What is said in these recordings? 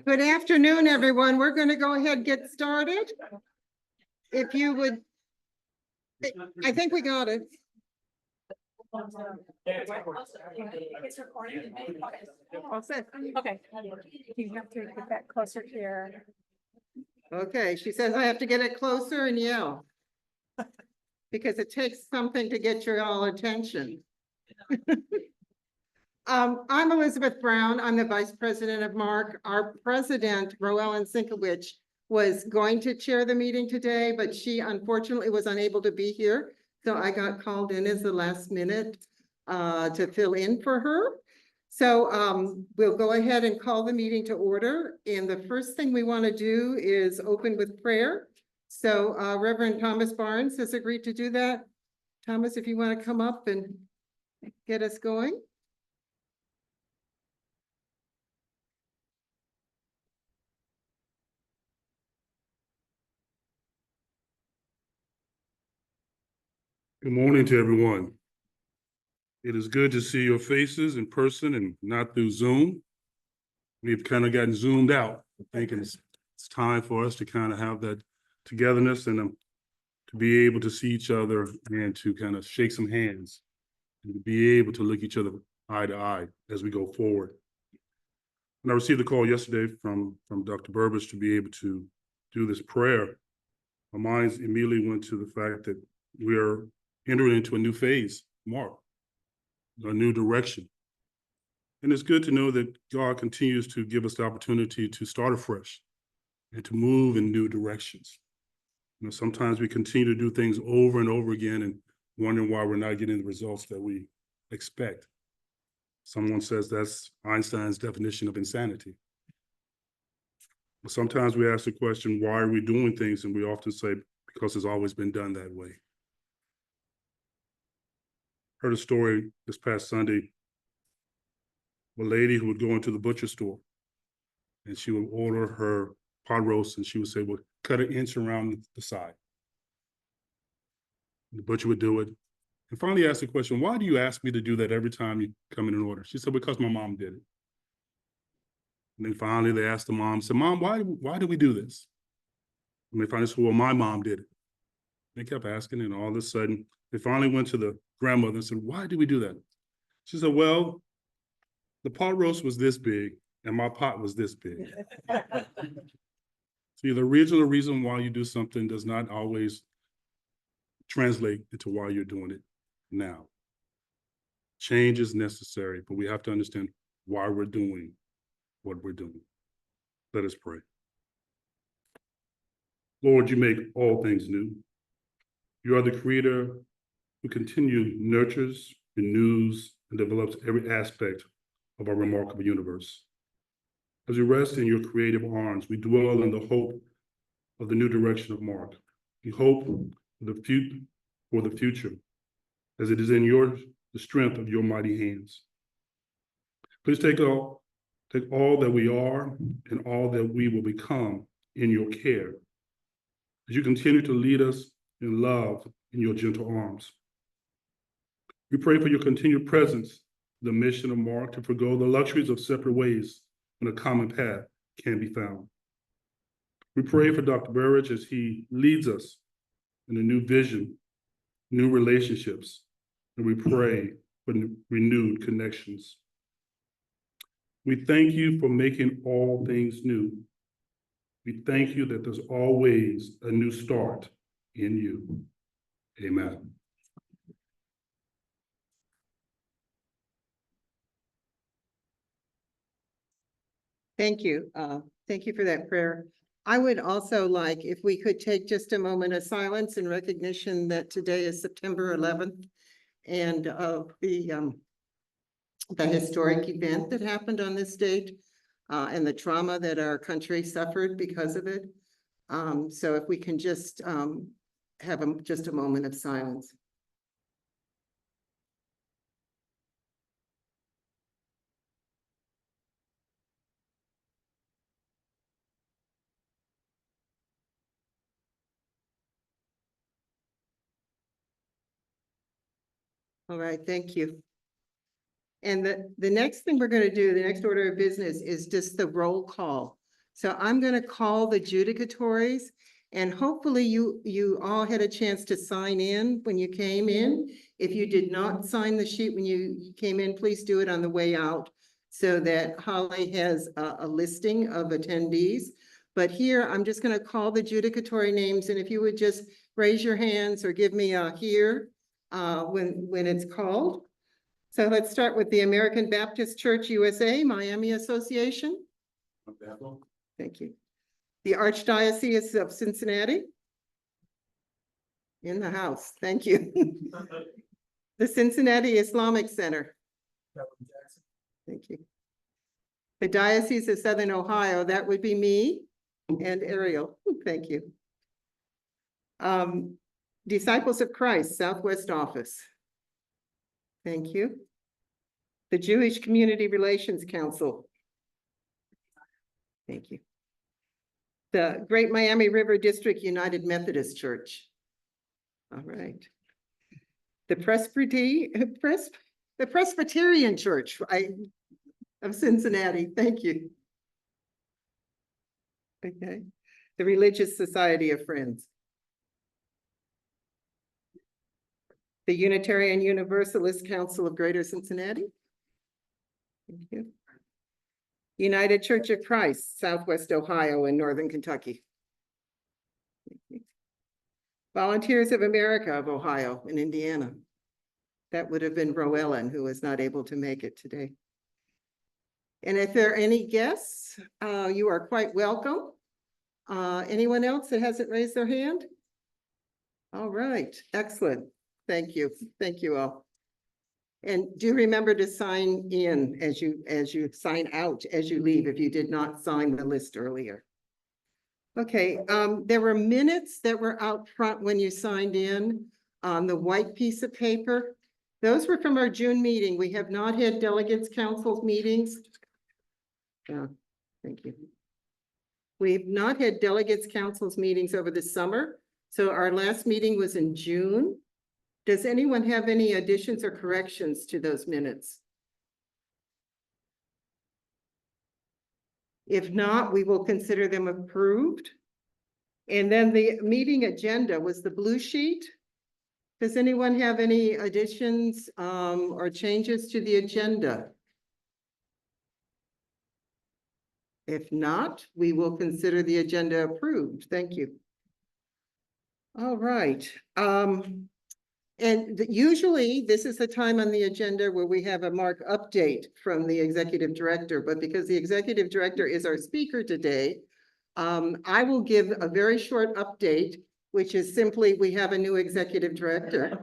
Good afternoon, everyone. We're going to go ahead and get started. If you would, I think we got it. It's recording. Okay. You have to get that closer here. Okay, she says I have to get it closer and yell. Because it takes something to get your all attention. I'm Elizabeth Brown. I'm the Vice President of MARC. Our President, Roellen Sinkowicz, was going to chair the meeting today, but she unfortunately was unable to be here. So I got called in as the last minute to fill in for her. So we'll go ahead and call the meeting to order. And the first thing we want to do is open with prayer. So Reverend Thomas Barnes has agreed to do that. Thomas, if you want to come up and get us going. Good morning to everyone. It is good to see your faces in person and not through Zoom. We've kind of gotten zoomed out. I think it's time for us to kind of have that togetherness and to be able to see each other and to kind of shake some hands and to be able to look each other eye to eye as we go forward. And I received a call yesterday from Dr. Burridge to be able to do this prayer. My mind immediately went to the fact that we are entering into a new phase, MARC, a new direction. And it's good to know that God continues to give us the opportunity to start afresh and to move in new directions. You know, sometimes we continue to do things over and over again and wondering why we're not getting the results that we expect. Someone says that's Einstein's definition of insanity. But sometimes we ask the question, why are we doing things? And we often say, because it's always been done that way. Heard a story this past Sunday, a lady who would go into the butcher store and she would order her pot roast and she would say, well, cut an inch around the side. And the butcher would do it. And finally asked the question, why do you ask me to do that every time you come in and order? She said, because my mom did it. And then finally they asked the mom, said, Mom, why do we do this? And they finally said, well, my mom did it. They kept asking, and all of a sudden, they finally went to the grandmother and said, why do we do that? She said, well, the pot roast was this big, and my pot was this big. See, the original reason why you do something does not always translate into why you're doing it now. Change is necessary, but we have to understand why we're doing what we're doing. Let us pray. Lord, you make all things new. You are the creator who continually nurtures, renews, and develops every aspect of our remarkable universe. As we rest in your creative arms, we dwell in the hope of the new direction of MARC. We hope for the future, as it is in the strength of your mighty hands. Please take all that we are and all that we will become in your care, as you continue to lead us in love in your gentle arms. We pray for your continued presence, the mission of MARC to forgo the luxuries of separate ways when a common path can be found. We pray for Dr. Burridge as he leads us in a new vision, new relationships, and we pray for renewed connections. We thank you for making all things new. We thank you that there's always a new start in you. Amen. Thank you. Thank you for that prayer. I would also like, if we could take just a moment of silence in recognition that today is September 11th and of the historic event that happened on this date and the trauma that our country suffered because of it. So if we can just have just a moment of silence. All right, thank you. And the next thing we're going to do, the next order of business is just the roll call. So I'm going to call the judicatories, and hopefully you all had a chance to sign in when you came in. If you did not sign the sheet when you came in, please do it on the way out so that Holly has a listing of attendees. But here, I'm just going to call the judicatory names, and if you would just raise your hands or give me a here when it's called. So let's start with the American Baptist Church USA, Miami Association. Thank you. The Archdiocese of Cincinnati. In the house, thank you. The Cincinnati Islamic Center. Thank you. The Diocese of Southern Ohio, that would be me and Ariel, thank you. Disciples of Christ, Southwest Office. Thank you. The Jewish Community Relations Council. Thank you. The Great Miami River District United Methodist Church. All right. The Presbyterian Church of Cincinnati. Thank you. Okay. The Religious Society of Friends. The Unitarian Universalist Council of Greater Cincinnati. Thank you. United Church of Christ, Southwest Ohio and Northern Kentucky. Thank you. Volunteers of America of Ohio and Indiana. That would have been Roellen, who was not able to make it today. And if there are any guests, you are quite welcome. Anyone else that hasn't raised their hand? All right, excellent. Thank you. Thank you all. And do remember to sign in as you sign out as you leave if you did not sign the list earlier. Okay, there were minutes that were out front when you signed in on the white piece of paper. Those were from our June meeting. We have not had Delegates Council meetings. Yeah, thank you. We've not had Delegates Council's meetings over the summer. So our last meeting was in June. Does anyone have any additions or corrections to those minutes? If not, we will consider them approved. And then the meeting agenda was the blue sheet. Does anyone have any additions or changes to the agenda? If not, we will consider the agenda approved. Thank you. All right. And usually this is the time on the agenda where we have a Mark update from the executive director, but because the executive director is our speaker today, I will give a very short update, which is simply we have a new executive director.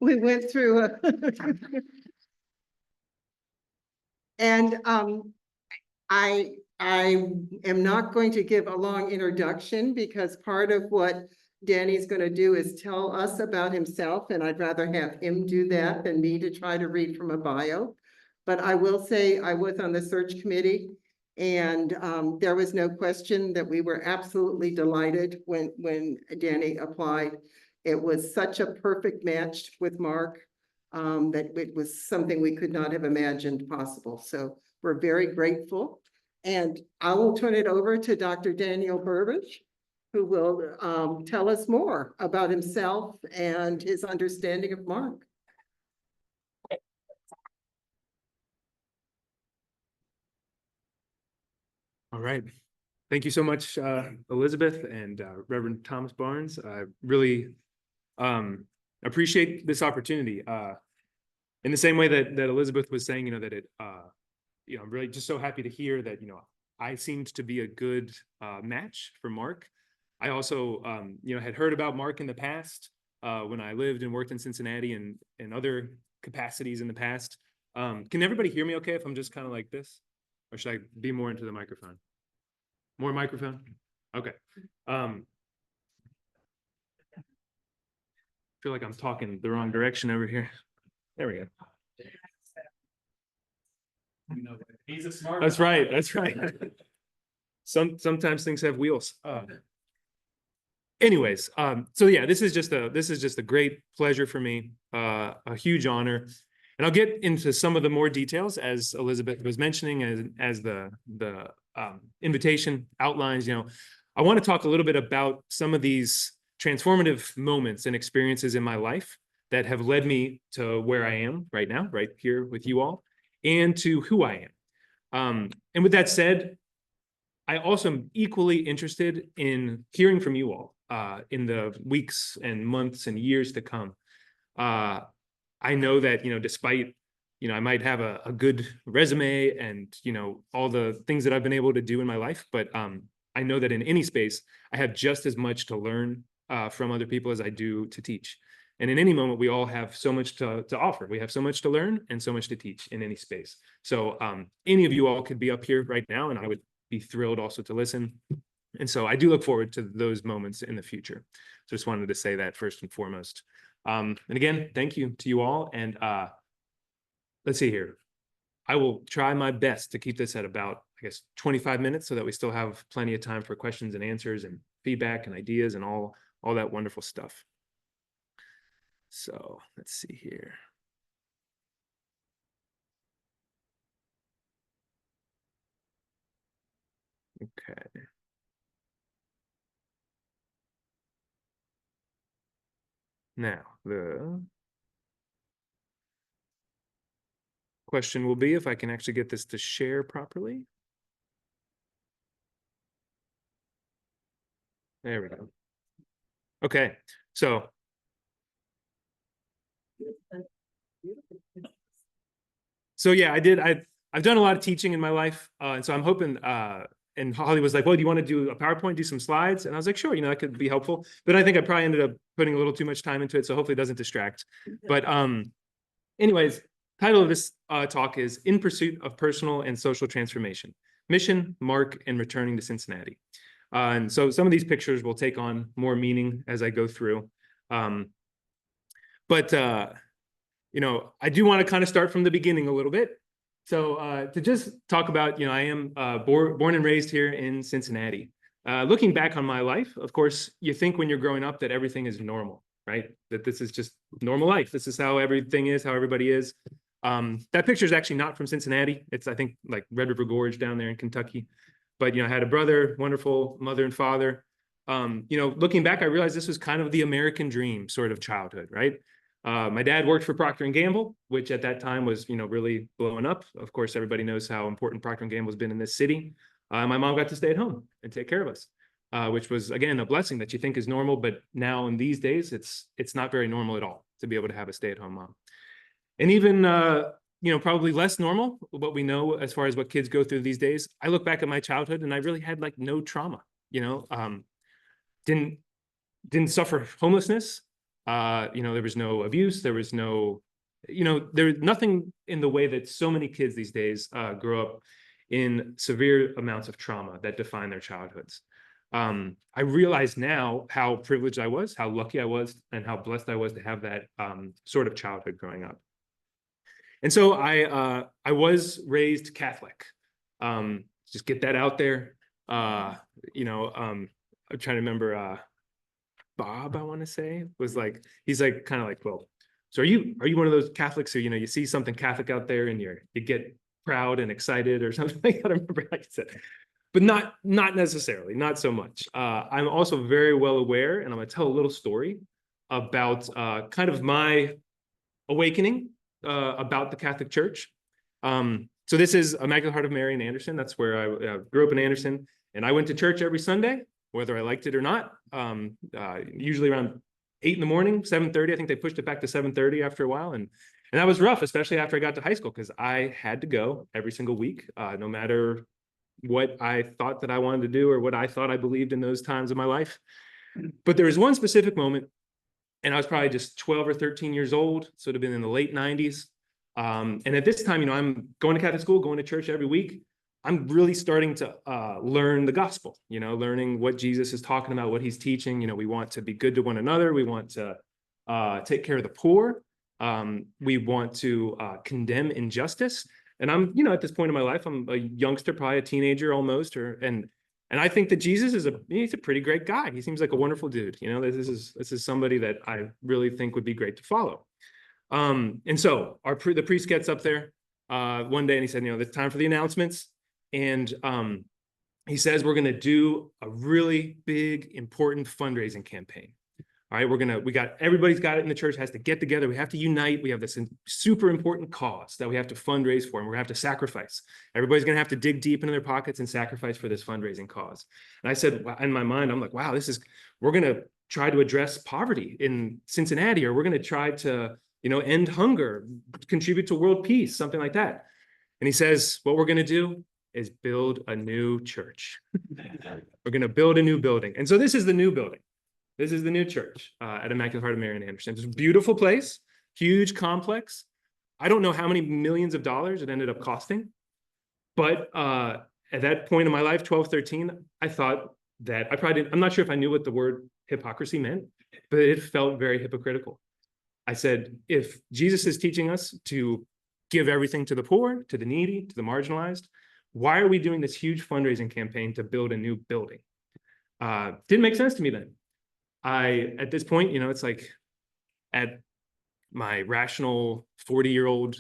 We went through and I am not going to give a long introduction because part of what Danny's going to do is tell us about himself, and I'd rather have him do that than me to try to read from a bio. But I will say I was on the search committee, and there was no question that we were absolutely delighted when Danny applied. It was such a perfect match with Mark that it was something we could not have imagined possible. So we're very grateful. And I will turn it over to Dr. Daniel Burridge, who will tell us more about himself and his understanding of Mark. All right. Thank you so much, Elizabeth and Reverend Thomas Barnes. I really appreciate this opportunity. In the same way that Elizabeth was saying, that it, I'm really just so happy to hear that, I seemed to be a good match for Mark. I also, had heard about Mark in the past when I lived and worked in Cincinnati and in other capacities in the past. Can everybody hear me okay if I'm just kind of like this? Or should I be more into the microphone? More microphone? Okay. I feel like I'm talking the wrong direction over here. There we go. He's a smart. That's right. That's right. Sometimes things have wheels. Anyways, so yeah, this is just a great pleasure for me, a huge honor. And I'll get into some of the more details as Elizabeth was mentioning, as the invitation outlines. I want to talk a little bit about some of these transformative moments and experiences in my life that have led me to where I am right now, right here with you all, and to who I am. And with that said, I also am equally interested in hearing from you all in the weeks and months and years to come. I know that, despite, I might have a good resume and, all the things that I've been able to do in my life, but I know that in any space, I have just as much to learn from other people as I do to teach. And in any moment, we all have so much to offer. We have so much to learn and so much to teach in any space. So any of you all could be up here right now, and I would be thrilled also to listen. And so I do look forward to those moments in the future. So just wanted to say that first and foremost. And again, thank you to you all. And let's see here. I will try my best to keep this at about, 25 minutes so that we still have plenty of time for questions and answers and feedback and ideas and all that wonderful stuff. So let's see here. Okay. Now, the question will be if I can actually get this to share properly. There we go. Okay, so yeah, I've done a lot of teaching in my life, and so I'm hoping. And Holly was like, "Well, do you want to do a PowerPoint, do some slides?" And I was like, "Sure, that could be helpful." But I think I probably ended up putting a little too much time into it, so hopefully it doesn't distract. But anyways, title of this talk is "In Pursuit of Personal and Social Transformation: Mission, Mark, and Returning to Cincinnati." And so some of these pictures will take on more meaning as I go through. But I do want to kind of start from the beginning a little bit. So to just talk about, I am born and raised here in Cincinnati. Looking back on my life, of course, you think when you're growing up that everything is normal, right? That this is just normal life. This is how everything is, how everybody is. That picture is actually not from Cincinnati. It's, I think, like Red River Gorge down there in Kentucky. But, I had a brother, wonderful mother and father. Looking back, I realized this was kind of the American dream sort of childhood, right? My dad worked for Procter & Gamble, which at that time was, really blowing up. Of course, everybody knows how important Procter & Gamble has been in this city. My mom got to stay at home and take care of us, which was, again, a blessing that you think is normal. But now in these days, it's not very normal at all to be able to have a stay-at-home mom. And even, probably less normal, what we know as far as what kids go through these days. I look back at my childhood and I really had like no trauma, didn't suffer homelessness. There was no abuse. There was no, there's nothing in the way that so many kids these days grow up in severe amounts of trauma that define their childhoods. I realize now how privileged I was, how lucky I was, and how blessed I was to have that sort of childhood growing up. And so I was raised Catholic. Just get that out there. I'm trying to remember. Bob, I want to say, was like, he's like kind of like, well, so are you one of those Catholics who, you see something Catholic out there and you get proud and excited or something? I don't remember how you said it. But not necessarily, not so much. I'm also very well aware, and I'm going to tell a little story about kind of my awakening about the Catholic Church. So this is Immaculate Heart of Mary in Anderson. That's where I grew up in Anderson, and I went to church every Sunday, whether I liked it or not. Usually around 8 in the morning, 7:30. I think they pushed it back to 7:30 after a while, and that was rough, especially after I got to high school, because I had to go every single week, no matter what I thought that I wanted to do or what I thought I believed in those times of my life. But there was one specific moment, and I was probably just 12 or 13 years old, so it would have been in the late 90s. And at this time, I'm going to Catholic school, going to church every week. I'm really starting to learn the gospel, learning what Jesus is talking about, what he's teaching. We want to be good to one another. We want to take care of the poor. We want to condemn injustice. And I'm, at this point in my life, I'm a youngster, probably a teenager almost, and I think that Jesus he's a pretty great guy. He seems like a wonderful dude. This is somebody that I really think would be great to follow. And so the priest gets up there one day and he said, you know, it's time for the announcements. And he says, we're going to do a really big, important fundraising campaign. All right, everybody's got it in the church, has to get together. We have to unite. We have this super important cause that we have to fundraise for, and we're going to have to sacrifice. Everybody's going to have to dig deep into their pockets and sacrifice for this fundraising cause. And I said, in my mind, I'm like, wow, we're going to try to address poverty in Cincinnati, or we're going to try to, you know, end hunger, contribute to world peace, something like that. And he says, what we're going to do is build a new church. We're going to build a new building. And so this is the new building. This is the new church at Immaculate Heart of Mary in Anderson. It's a beautiful place, huge complex. I don't know how many millions of dollars it ended up costing. But at that point in my life, 12, 13, I thought that I'm not sure if I knew what the word hypocrisy meant, but it felt very hypocritical. I said, if Jesus is teaching us to give everything to the poor, to the needy, to the marginalized, why are we doing this huge fundraising campaign to build a new building? Didn't make sense to me then. At this point, you know, it's like at my rational 40-year-old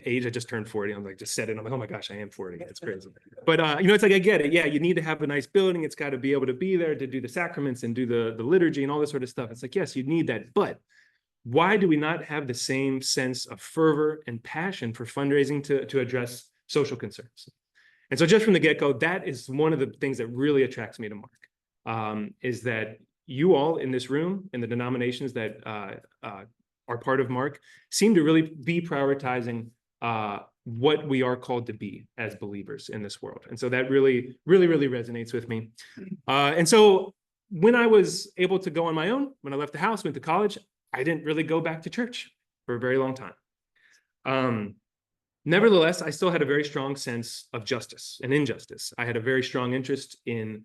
age, I just turned 40. I'm like, just said it. I'm like, oh my gosh, I am 40. It's crazy. But, you know, it's like, I get it. Yeah, you need to have a nice building. It's got to be able to be there to do the sacraments and do the liturgy and all this sort of stuff. It's like, yes, you need that. But why do we not have the same sense of fervor and passion for fundraising to address social concerns? And so just from the get-go, that is one of the things that really attracts me to Mark, is that you all in this room, in the denominations that are part of Mark, seem to really be prioritizing what we are called to be as believers in this world. And so that really, really, really resonates with me. And so when I was able to go on my own, when I left the house, went to college, I didn't really go back to church for a very long time. Nevertheless, I still had a very strong sense of justice and injustice. I had a very strong interest in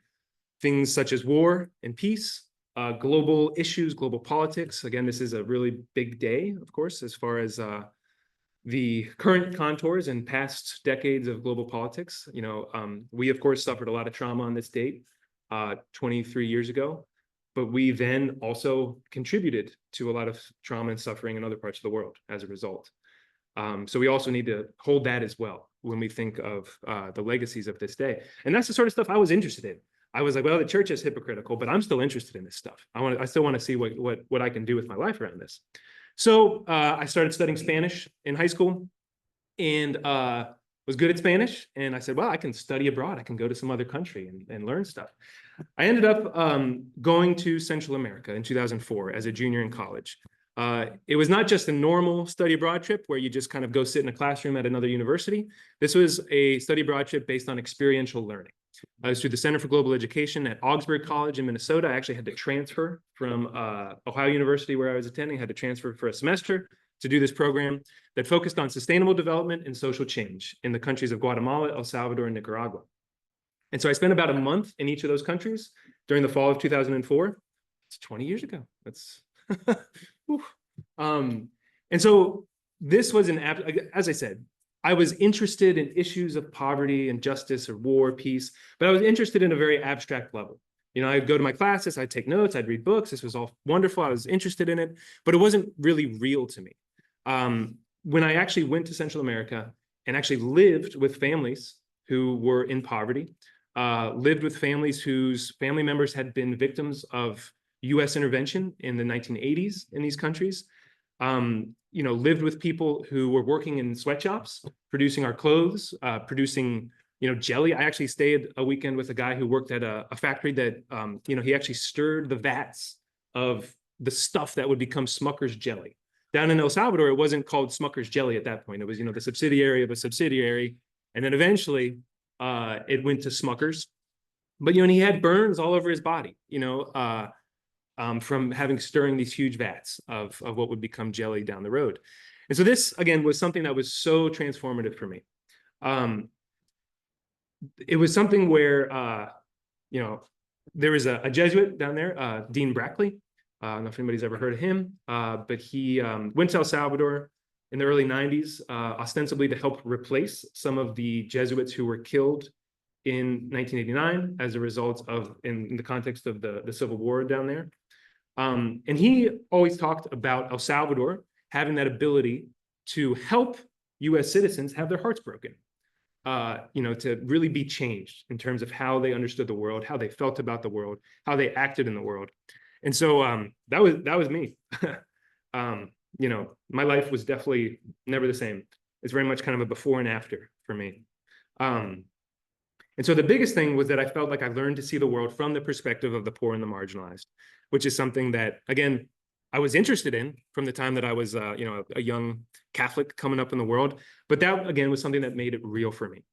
things such as war and peace, global issues, global politics. Again, this is a really big day, of course, as far as the current contours and past decades of global politics. You know, we, of course, suffered a lot of trauma on this date 23 years ago, but we then also contributed to a lot of trauma and suffering in other parts of the world as a result. So we also need to hold that as well when we think of the legacies of this day. And that's the sort of stuff I was interested in. I was like, well, the church is hypocritical, but I'm still interested in this stuff. I still want to see what I can do with my life around this. So I started studying Spanish in high school and was good at Spanish. And I said, well, I can study abroad. I can go to some other country and learn stuff. I ended up going to Central America in 2004 as a junior in college. It was not just a normal study abroad trip where you just kind of go sit in a classroom at another university. This was a study abroad trip based on experiential learning. I was through the Center for Global Education at Augsburg College in Minnesota. I actually had to transfer from Ohio University, where I was attending, had to transfer for a semester to do this program that focused on sustainable development and social change in the countries of Guatemala, El Salvador, and Nicaragua. And so I spent about a month in each of those countries during the fall of 2004. It's 20 years ago. That's and so this was as I said, I was interested in issues of poverty and justice or war, peace, but I was interested in a very abstract level. You know, I'd go to my classes, I'd take notes, I'd read books. This was all wonderful. I was interested in it, but it wasn't really real to me. When I actually went to Central America and actually lived with families who were in poverty, lived with families whose family members had been victims of US intervention in the 1980s in these countries, you know, lived with people who were working in sweatshops, producing our clothes, producing, you know, jelly. I actually stayed a weekend with a guy who worked at a factory that, you know, he actually stirred the vats of the stuff that would become Smucker's jelly. Down in El Salvador, it wasn't called Smucker's jelly at that point. It was, you know, the subsidiary of a subsidiary. And then eventually it went to Smucker's. But, you know, and he had burns all over his body, you know, from stirring these huge vats of what would become jelly down the road. And so this, again, was something that was so transformative for me. It was something where, you know, there was a Jesuit down there, Dean Brackley. I don't know if anybody's ever heard of him, but he went to El Salvador in the early 90s, ostensibly to help replace some of the Jesuits who were killed in 1989 as a result of, in the context of the Civil War down there. And he always talked about El Salvador having that ability to help US citizens have their hearts broken, to really be changed in terms of how they understood the world, how they felt about the world, how they acted in the world. And so that was me. My life was definitely never the same. It's very much kind of a before and after for me. And so the biggest thing was that I felt like I learned to see the world from the perspective of the poor and the marginalized, which is something that, again, I was interested in from the time that I was, a young Catholic coming up in the world. But that, again, was something that made it real for me.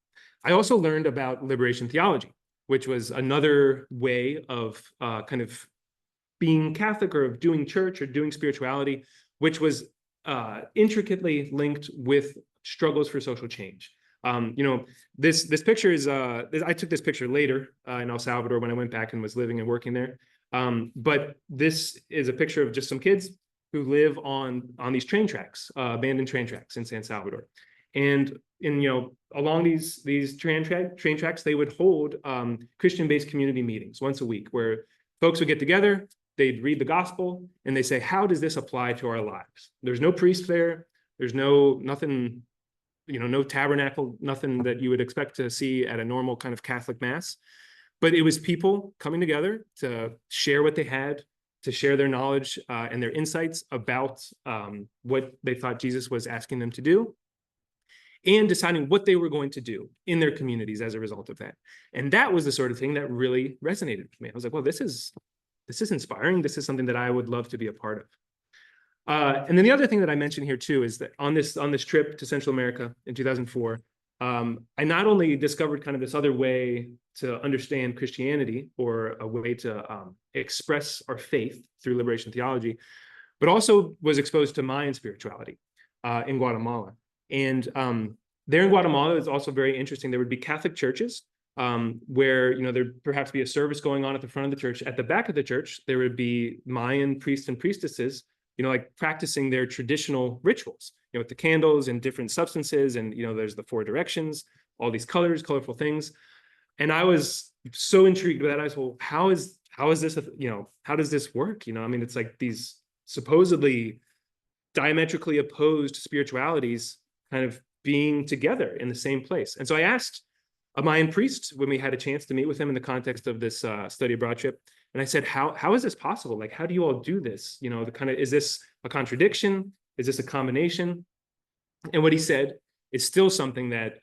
I also learned about liberation theology, which was another way of kind of being Catholic or of doing church or doing spirituality, which was intricately linked with struggles for social change. This picture is, I took this picture later in El Salvador when I went back and was living and working there. But this is a picture of just some kids who live on these train tracks, abandoned train tracks in San Salvador. And along these train tracks, they would hold Christian-based community meetings once a week where folks would get together, they'd read the gospel, and they say, how does this apply to our lives? There's no priest there. There's nothing, no tabernacle, nothing that you would expect to see at a normal kind of Catholic mass. But it was people coming together to share what they had, to share their knowledge and their insights about what they thought Jesus was asking them to do, and deciding what they were going to do in their communities as a result of that. And that was the sort of thing that really resonated with me. I was like, well, this is inspiring. This is something that I would love to be a part of. And then the other thing that I mentioned here too is that on this trip to Central America in 2004, I not only discovered kind of this other way to understand Christianity, or a way to express our faith through liberation theology, but also was exposed to Mayan spirituality in Guatemala. And there in Guatemala, it's also very interesting. There would be Catholic churches where there'd perhaps be a service going on at the front of the church. At the back of the church, there would be Mayan priests and priestesses, like practicing their traditional rituals, with the candles and different substances, and there's the 4 directions, all these colors, colorful things. And I was so intrigued by that. I was, well, how is this, how does this work? It's like these supposedly diametrically opposed spiritualities kind of being together in the same place. And so I asked a Mayan priest when we had a chance to meet with him in the context of this study abroad trip. And I said, how is this possible? Like, how do you all do this? Is this a contradiction? Is this a combination? And what he said is still something that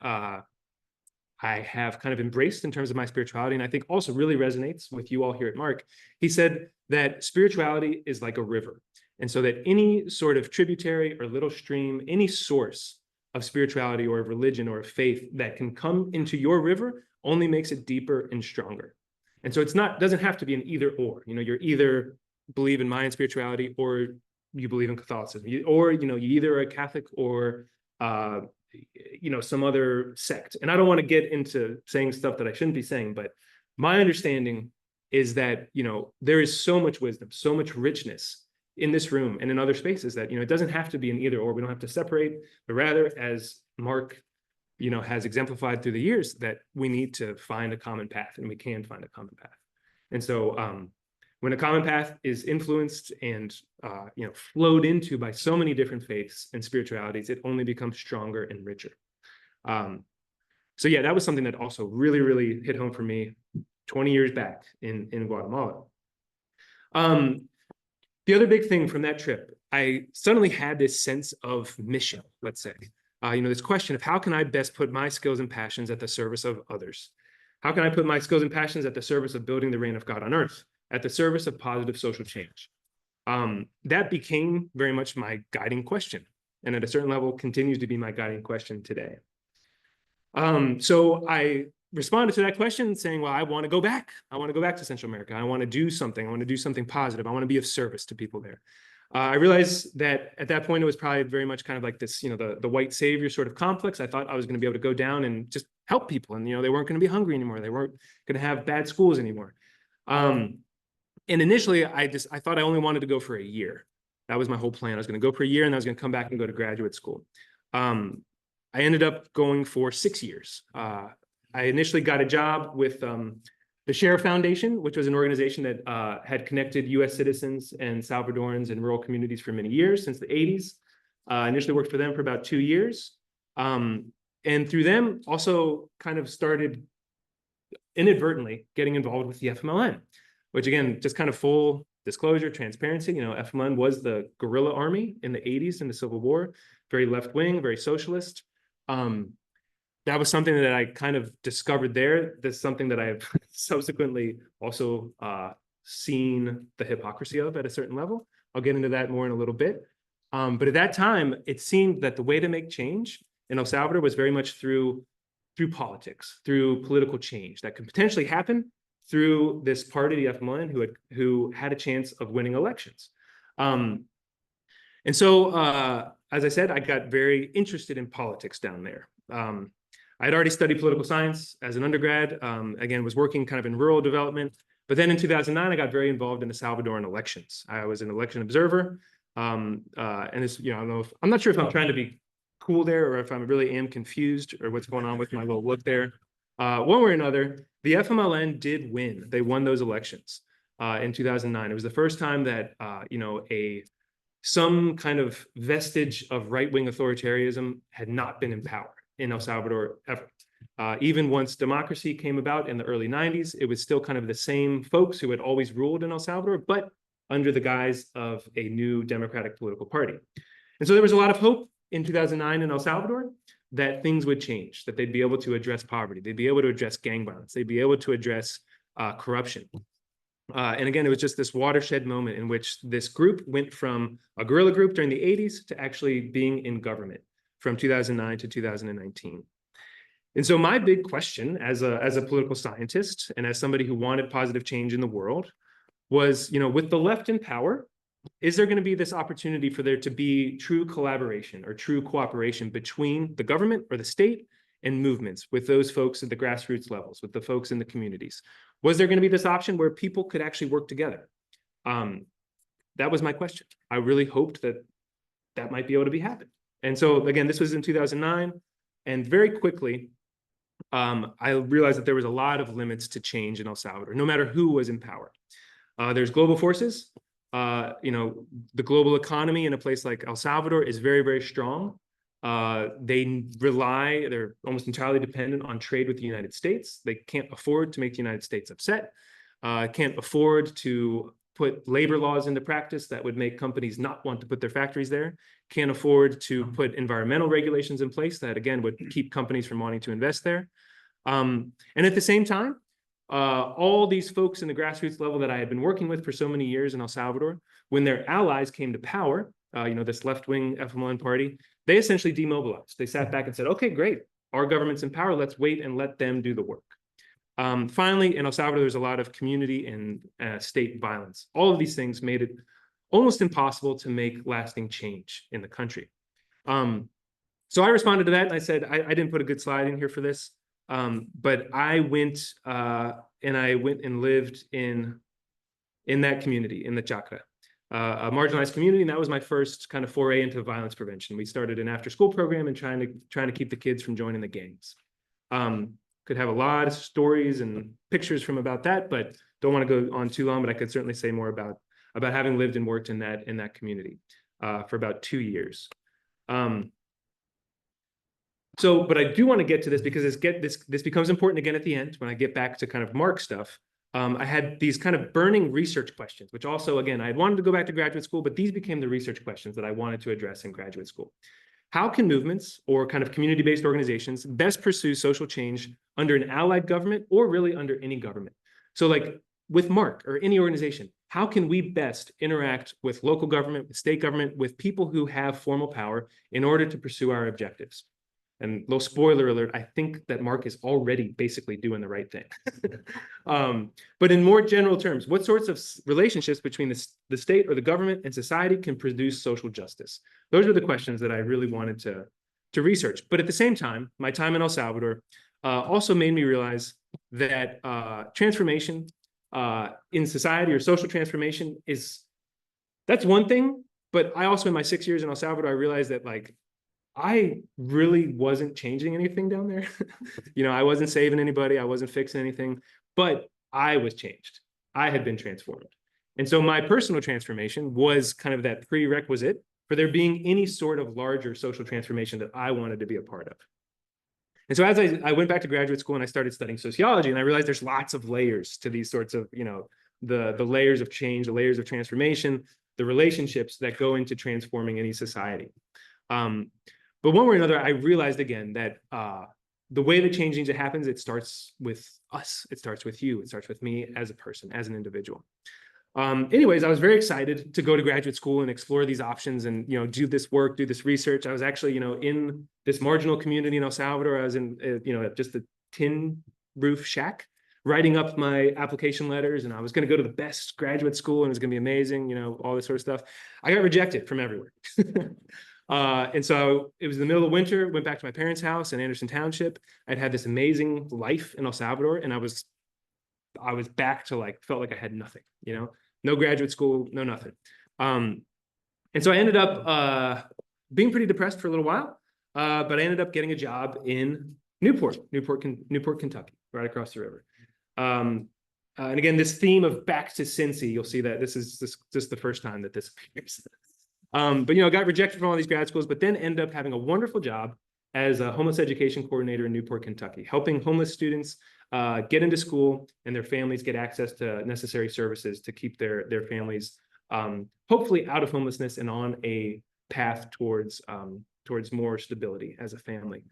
I have kind of embraced in terms of my spirituality, and I think also really resonates with you all here at Mark. He said that spirituality is like a river. And so that any sort of tributary or little stream, any source of spirituality or of religion or of faith that can come into your river only makes it deeper and stronger. And so doesn't have to be an either or. You're either believe in Mayan spirituality or you believe in Catholicism, or you either are a Catholic or some other sect. And I don't want to get into saying stuff that I shouldn't be saying, but my understanding is that there is so much wisdom, so much richness in this room and in other spaces that it doesn't have to be an either or. We don't have to separate, but rather, as Mark has exemplified through the years, that we need to find a common path, and we can find a common path. And so when a common path is influenced and flowed into by so many different faiths and spiritualities, it only becomes stronger and richer. So yeah, that was something that also really, really hit home for me 20 years back in Guatemala. The other big thing from that trip, I suddenly had this sense of mission, let's say. This question of how can I best put my skills and passions at the service of others? How can I put my skills and passions at the service of building the reign of God on earth, at the service of positive social change? That became very much my guiding question, and at a certain level continues to be my guiding question today. So I responded to that question saying, well, I want to go back. I want to go back to Central America. I want to do something. I want to do something positive. I want to be of service to people there. I realized that at that point, it was probably very much kind of like this, the white savior sort of complex. I thought I was going to be able to go down and just help people. And, they weren't going to be hungry anymore. They weren't going to have bad schools anymore. And initially, I thought I only wanted to go for a year. That was my whole plan. I was going to go for a year, and I was going to come back and go to graduate school. I ended up going for 6 years. I initially got a job with the the Sheriff Foundation, which was an organization that had connected U.S. citizens and Salvadorans in rural communities for many years, since the 80s. Initially worked for them for about 2 years. And through them, also kind of started inadvertently getting involved with the FMLN, which again, just kind of full disclosure, transparency, FMLN was the guerrilla army in the 80s in the Civil War, very left-wing, very socialist. That was something that I kind of discovered there. That's something that I've subsequently also seen the hypocrisy of at a certain level. I'll get into that more in a little bit. But at that time, it seemed that the way to make change in El Salvador was very much through politics, through political change that could potentially happen through this party, the FMLN, who had a chance of winning elections. And so, as I said, I got very interested in politics down there. I had already studied political science as an undergrad, again, was working kind of in rural development. But then in 2009, I got very involved in the Salvadoran elections. I was an election observer. And it's, I don't know if, I'm not sure if I'm trying to be cool there or if I really am confused or what's going on with my little look there. One way or another, the FMLN did win. They won those elections in 2009. It was the first time that, some kind of vestige of right-wing authoritarianism had not been in power in El Salvador ever. Even once democracy came about in the early 90s, it was still kind of the same folks who had always ruled in El Salvador, but under the guise of a new democratic political party. And so there was a lot of hope in 2009 in El Salvador that things would change, that they'd be able to address poverty, they'd be able to address gang violence, they'd be able to address corruption. And again, it was just this watershed moment in which this group went from a guerrilla group during the 80s to actually being in government from 2009 to 2019. And so my big question as a political scientist and as somebody who wanted positive change in the world was, with the left in power, is there going to be this opportunity for there to be true collaboration or true cooperation between the government or the state and movements with those folks at the grassroots levels, with the folks in the communities? Was there going to be this option where people could actually work together? That was my question. I really hoped that that might be able to be happening. And so again, this was in 2009, and very quickly, I realized that there was a lot of limits to change in El Salvador, no matter who was in power. There's global forces. The global economy in a place like El Salvador is very, very strong. They're almost entirely dependent on trade with the United States. They can't afford to make the United States upset, can't afford to put labor laws into practice that would make companies not want to put their factories there, can't afford to put environmental regulations in place that, again, would keep companies from wanting to invest there. And at the same time, all these folks in the grassroots level that I had been working with for so many years in El Salvador, when their allies came to power, this left-wing FMLN party, they essentially demobilized. They sat back and said, okay, great, our government's in power, let's wait and let them do the work. Finally, in El Salvador, there's a lot of community and state violence. All of these things made it almost impossible to make lasting change in the country. So I responded to that and I said, I didn't put a good slide in here for this, but I went and lived in that community, in the Chacra, a marginalized community, and that was my first kind of foray into violence prevention. We started an after-school program and trying to keep the kids from joining the gangs. Could have a lot of stories and pictures from about that, but don't want to go on too long, but I could certainly say more about having lived and worked in that community for about 2 years. But I do want to get to this because this becomes important again at the end when I get back to kind of Mark stuff. I had these kind of burning research questions, which also, again, I had wanted to go back to graduate school, but these became the research questions that I wanted to address in graduate school. How can movements or kind of community-based organizations best pursue social change under an allied government or really under any government? So like with Mark or any organization, how can we best interact with local government, with state government, with people who have formal power in order to pursue our objectives? And little spoiler alert, I think that Mark is already basically doing the right thing. But in more general terms, what sorts of relationships between the state or the government and society can produce social justice? Those are the questions that I really wanted to research. But at the same time, my time in El Salvador also made me realize that transformation in society or social transformation that's one thing. But I also, in my 6 years in El Salvador, I realized that I really wasn't changing anything down there. I wasn't saving anybody. I wasn't fixing anything. But I was changed. I had been transformed. And so my personal transformation was kind of that prerequisite for there being any sort of larger social transformation that I wanted to be a part of. And so as I went back to graduate school and I started studying sociology, and I realized there's lots of layers to these sorts of, the layers of change, the layers of transformation, the relationships that go into transforming any society. But one way or another, I realized again that the way that change happens, it starts with us. It starts with you. It starts with me as a person, as an individual. Anyways, I was very excited to go to graduate school and explore these options and, do this work, do this research. I was actually, in this marginal community in El Salvador. I was in, just a tin roof shack, writing up my application letters, and I was going to go to the best graduate school and it was going to be amazing, all this sort of stuff. I got rejected from everywhere. And so it was in the middle of winter, went back to my parents' house in Anderson Township. I'd had this amazing life in El Salvador, and I was back to felt like I had nothing, no graduate school, no nothing. And so I ended up being pretty depressed for a little while, but I ended up getting a job in Newport, Kentucky, right across the river. And again, this theme of back to Cincy, you'll see that this is just the first time that this appears. But got rejected from all these grad schools, but then ended up having a wonderful job as a homeless education coordinator in Newport, Kentucky, helping homeless students get into school and their families get access to necessary services to keep their families hopefully out of homelessness and on a path towards more stability as a family.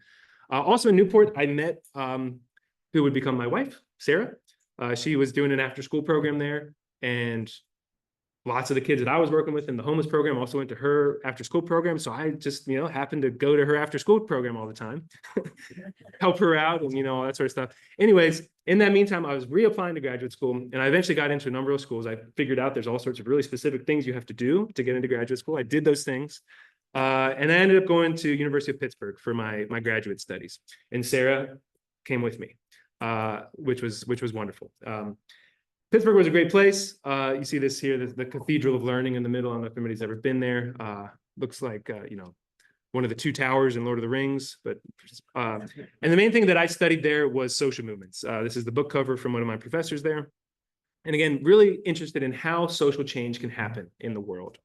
Also in Newport, I met who would become my wife, Sarah. She was doing an after-school program there, and lots of the kids that I was working with in the homeless program also went to her after-school program. So I just, happened to go to her after-school program all the time, help her out and, all that sort of stuff. Anyways, in that meantime, I was reapplying to graduate school, and I eventually got into a number of schools. I figured out there's all sorts of really specific things you have to do to get into graduate school. I did those things. And I ended up going to University of Pittsburgh for my graduate studies. And Sarah came with me, which was wonderful. Pittsburgh was a great place. You see this here, the Cathedral of Learning in the middle. I don't know if anybody's ever been there. Looks like, one of the two towers in Lord of the Rings. But and the main thing that I studied there was social movements. This is the book cover from one of my professors there. And again, really interested in how social change can happen in the world.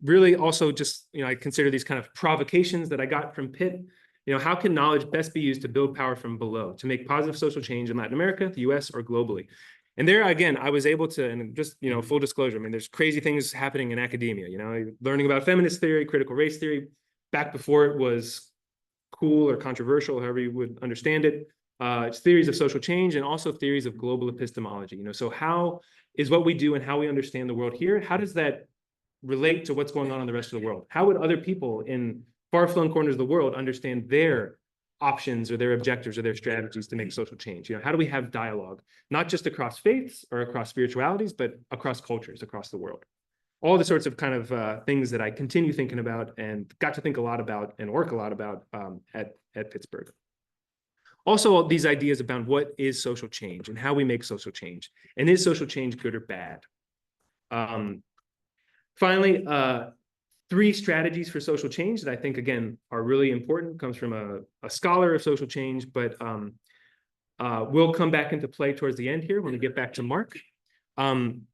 Really also just, I consider these kind of provocations that I got from Pitt. How can knowledge best be used to build power from below, to make positive social change in Latin America, the US, or globally? And there, again, I was able to, and just, full disclosure, there's crazy things happening in academia, learning about feminist theory, critical race theory, back before it was cool or controversial, however you would understand it. It's theories of social change and also theories of global epistemology. So how is what we do and how we understand the world here, how does that relate to what's going on in the rest of the world? How would other people in far-flung corners of the world understand their options or their objectives or their strategies to make social change? How do we have dialogue, not just across faiths or across spiritualities, but across cultures, across the world? All the sorts of kind of things that I continue thinking about and got to think a lot about and work a lot about at Pittsburgh. Also, these ideas about what is social change and how we make social change, and is social change good or bad? Finally, 3 strategies for social change that I think, again, are really important. Comes from a scholar of social change, but will come back into play towards the end here when we get back to Mark. One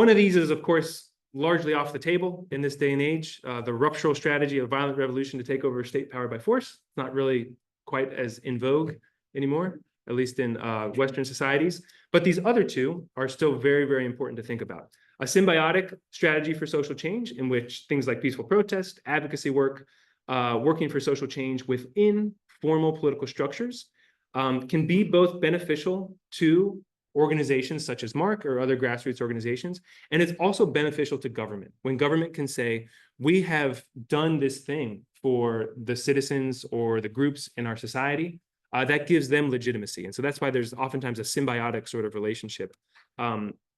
of these is, of course, largely off the table in this day and age, the ruptural strategy of violent revolution to take over state power by force. It's not really quite as in vogue anymore, at least in Western societies. But these other 2 are still very, very important to think about. A symbiotic strategy for social change in which things like peaceful protest, advocacy work, working for social change within formal political structures can be both beneficial to organizations such as Mark or other grassroots organizations, and it's also beneficial to government. When government can say, we have done this thing for the citizens or the groups in our society, that gives them legitimacy. And so that's why there's oftentimes a symbiotic sort of relationship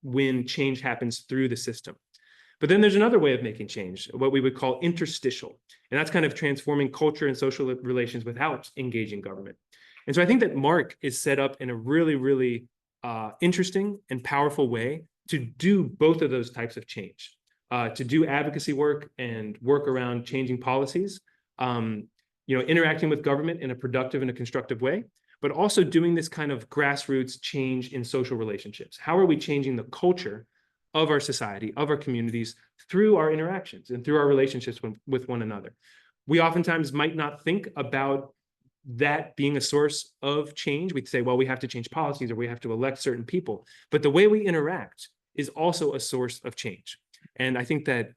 when change happens through the system. But then there's another way of making change, what we would call interstitial. And that's kind of transforming culture and social relations without engaging government. And so I think that Mark is set up in a really, really interesting and powerful way to do both of those types of change, to do advocacy work and work around changing policies, interacting with government in a productive and a constructive way, but also doing this kind of grassroots change in social relationships. How are we changing the culture of our society, of our communities, through our interactions and through our relationships with one another? We oftentimes might not think about that being a source of change. We'd say, well, we have to change policies or we have to elect certain people. But the way we interact is also a source of change. And I think that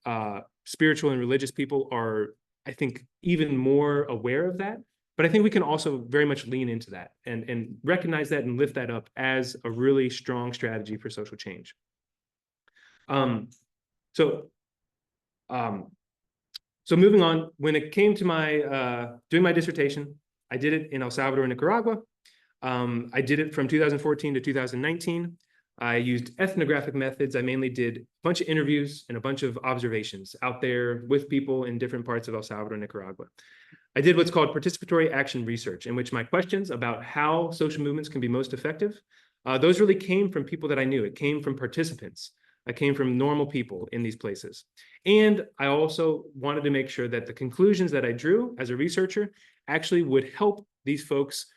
spiritual and religious people are, I think, even more aware of that. But I think we can also very much lean into that and recognize that and lift that up as a really strong strategy for social change. So moving on, when it came to my doing my dissertation, I did it in El Salvador and Nicaragua. I did it from 2014 to 2019. I used ethnographic methods. I mainly did a bunch of interviews and a bunch of observations out there with people in different parts of El Salvador and Nicaragua. I did what's called participatory action research, in which my questions about how social movements can be most effective, those really came from people that I knew. It came from participants. I came from normal people in these places. And I also wanted to make sure that the conclusions that I drew as a researcher actually would help these folks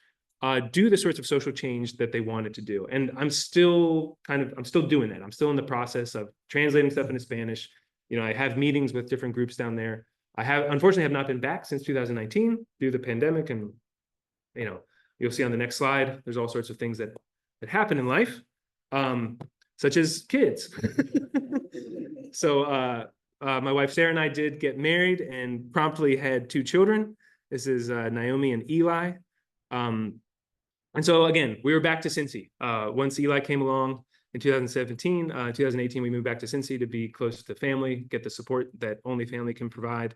do the sorts of social change that they wanted to do. And I'm still doing that. I'm still in the process of translating stuff into Spanish. You know, I have meetings with different groups down there. I unfortunately have not been back since 2019 due to the pandemic. And, you know, you'll see on the next slide, there's all sorts of things that happen in life, such as kids. So my wife, Sarah, and I did get married and promptly had 2 children. This is Naomi and Eli. And so again, we were back to Cincy. Once Eli came along in 2017, 2018, we moved back to Cincy to be close to family, get the support that only family can provide.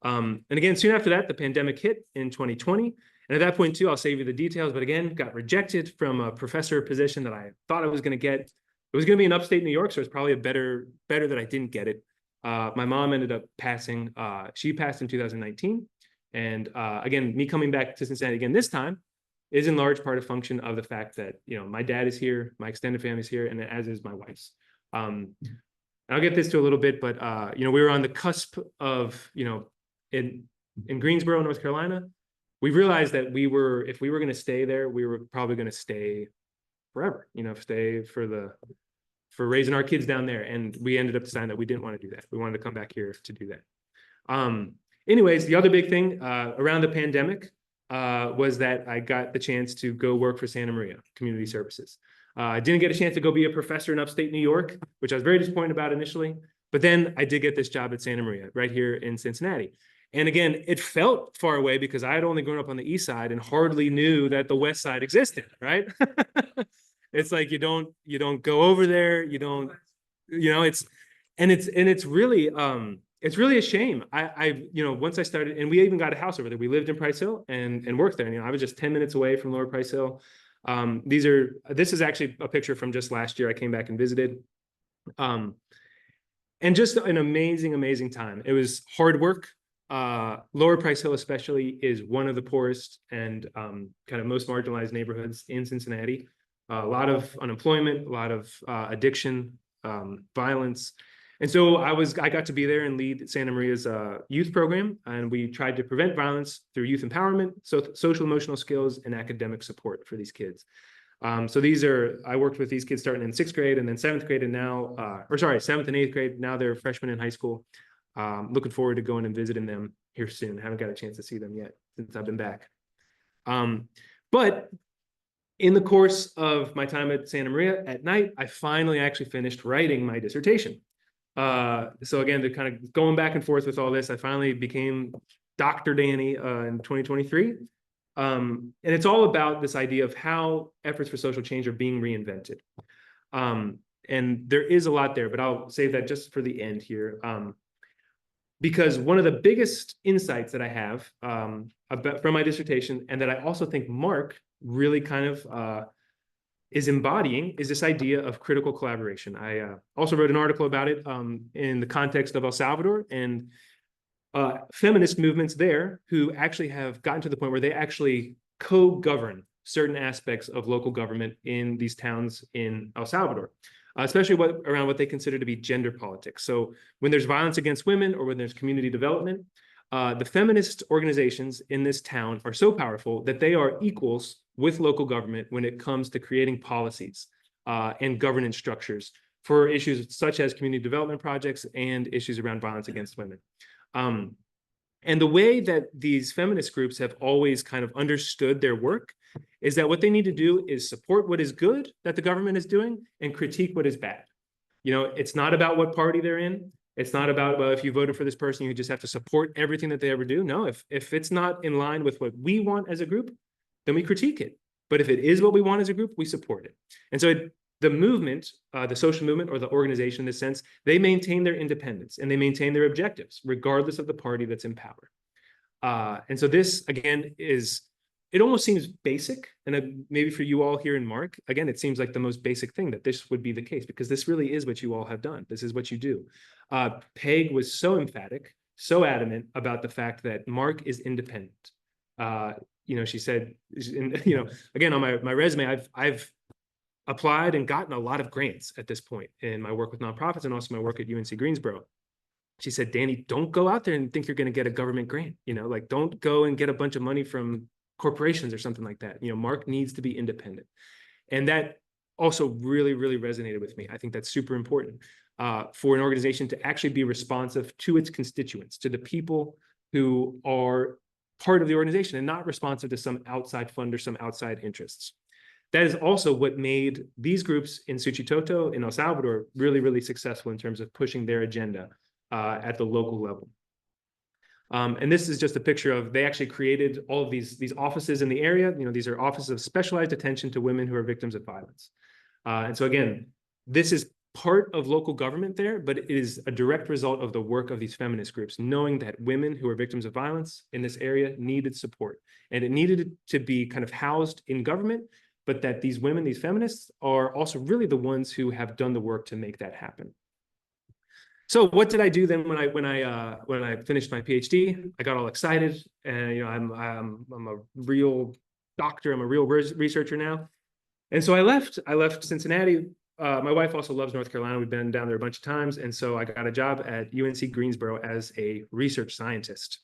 And again, soon after that, the pandemic hit in 2020. And at that point too, I'll save you the details, but again, got rejected from a professor position that I thought I was going to get. It was going to be in upstate New York, so it's probably better that I didn't get it. My mom ended up passing. She passed in 2019. And again, me coming back to Cincinnati again this time is in large part a function of the fact that, you know, my dad is here, my extended family is here, and as is my wife's. I'll get this to a little bit, but, you know, we were on the cusp of, you know, in Greensboro, North Carolina, we realized that if we were going to stay there, we were probably going to stay forever, you know, stay for raising our kids down there. And we ended up deciding that we didn't want to do that. We wanted to come back here to do that. Anyways, the other big thing around the pandemic was that I got the chance to go work for Santa Maria Community Services. I didn't get a chance to go be a professor in upstate New York, which I was very disappointed about initially. But then I did get this job at Santa Maria right here in Cincinnati. And again, it felt far away because I had only grown up on the east side and hardly knew that the west side existed, right? It's like you don't go over there, you don't, you know, it's really a shame. You know, once I started, and we even got a house over there. We lived in Price Hill and worked there. And, you know, I was just 10 minutes away from Lower Price Hill. This is actually a picture from just last year. I came back and visited. And just an amazing, amazing time. It was hard work. Lower Price Hill especially is one of the poorest and kind of most marginalized neighborhoods in Cincinnati. A lot of unemployment, a lot of addiction, violence. And so I got to be there and lead Santa Maria's youth program, and we tried to prevent violence through youth empowerment, social emotional skills, and academic support for these kids. So I worked with these kids starting in 6th grade and then 7th grade, and now, 7th and 8th grade. Now they're freshmen in high school. Looking forward to going and visiting them here soon. Haven't got a chance to see them yet since I've been back. But in the course of my time at Santa Maria at night, I finally actually finished writing my dissertation. So again, to kind of going back and forth with all this, I finally became Dr. Danny in 2023. And it's all about this idea of how efforts for social change are being reinvented. And there is a lot there, but I'll save that just for the end here. Because one of the biggest insights that I have from my dissertation, and that I also think Mark really kind of is embodying, is this idea of critical collaboration. I also wrote an article about it in the context of El Salvador and feminist movements there who actually have gotten to the point where they actually co-govern certain aspects of local government in these towns in El Salvador. Especially around what they consider to be gender politics. So when there's violence against women or when there's community development, the feminist organizations in this town are so powerful that they are equals with local government when it comes to creating policies and governance structures for issues such as community development projects and issues around violence against women. And the way that these feminist groups have always kind of understood their work is that what they need to do is support what is good that the government is doing and critique what is bad. You know, it's not about what party they're in. It's not about, well, if you voted for this person, you just have to support everything that they ever do. No, if it's not in line with what we want as a group, then we critique it. But if it is what we want as a group, we support it. And so the movement, the social movement or the organization in this sense, they maintain their independence and they maintain their objectives, regardless of the party that's in power. And so this, again, it almost seems basic. And maybe for you all here in Mark, again, it seems like the most basic thing that this would be the case, because this really is what you all have done. This is what you do. Peg was so emphatic, so adamant about the fact that Mark is independent. You know, she said, you know, again, on my resume, I've applied and gotten a lot of grants at this point in my work with nonprofits and also my work at UNC Greensboro. She said, Danny, don't go out there and think you're going to get a government grant. You know, like, don't go and get a bunch of money from corporations or something like that. You know, Mark needs to be independent. And that also really, really resonated with me. I think that's super important for an organization to actually be responsive to its constituents, to the people who are part of the organization, and not responsive to some outside fund or some outside interests. That is also what made these groups in Suchitoto, in El Salvador, really, really successful in terms of pushing their agenda at the local level. And this is just a picture of, they actually created all of these offices in the area. You know, these are offices of specialized attention to women who are victims of violence. And so again, this is part of local government there, but it is a direct result of the work of these feminist groups, knowing that women who are victims of violence in this area needed support. And it needed to be kind of housed in government, but that these women, these feminists, are also really the ones who have done the work to make that happen. So what did I do then when I finished my PhD? I got all excited, and you know, I'm a real doctor, I'm a real researcher now. And so I left Cincinnati. My wife also loves North Carolina. We've been down there a bunch of times. And so I got a job at UNC Greensboro as a research scientist.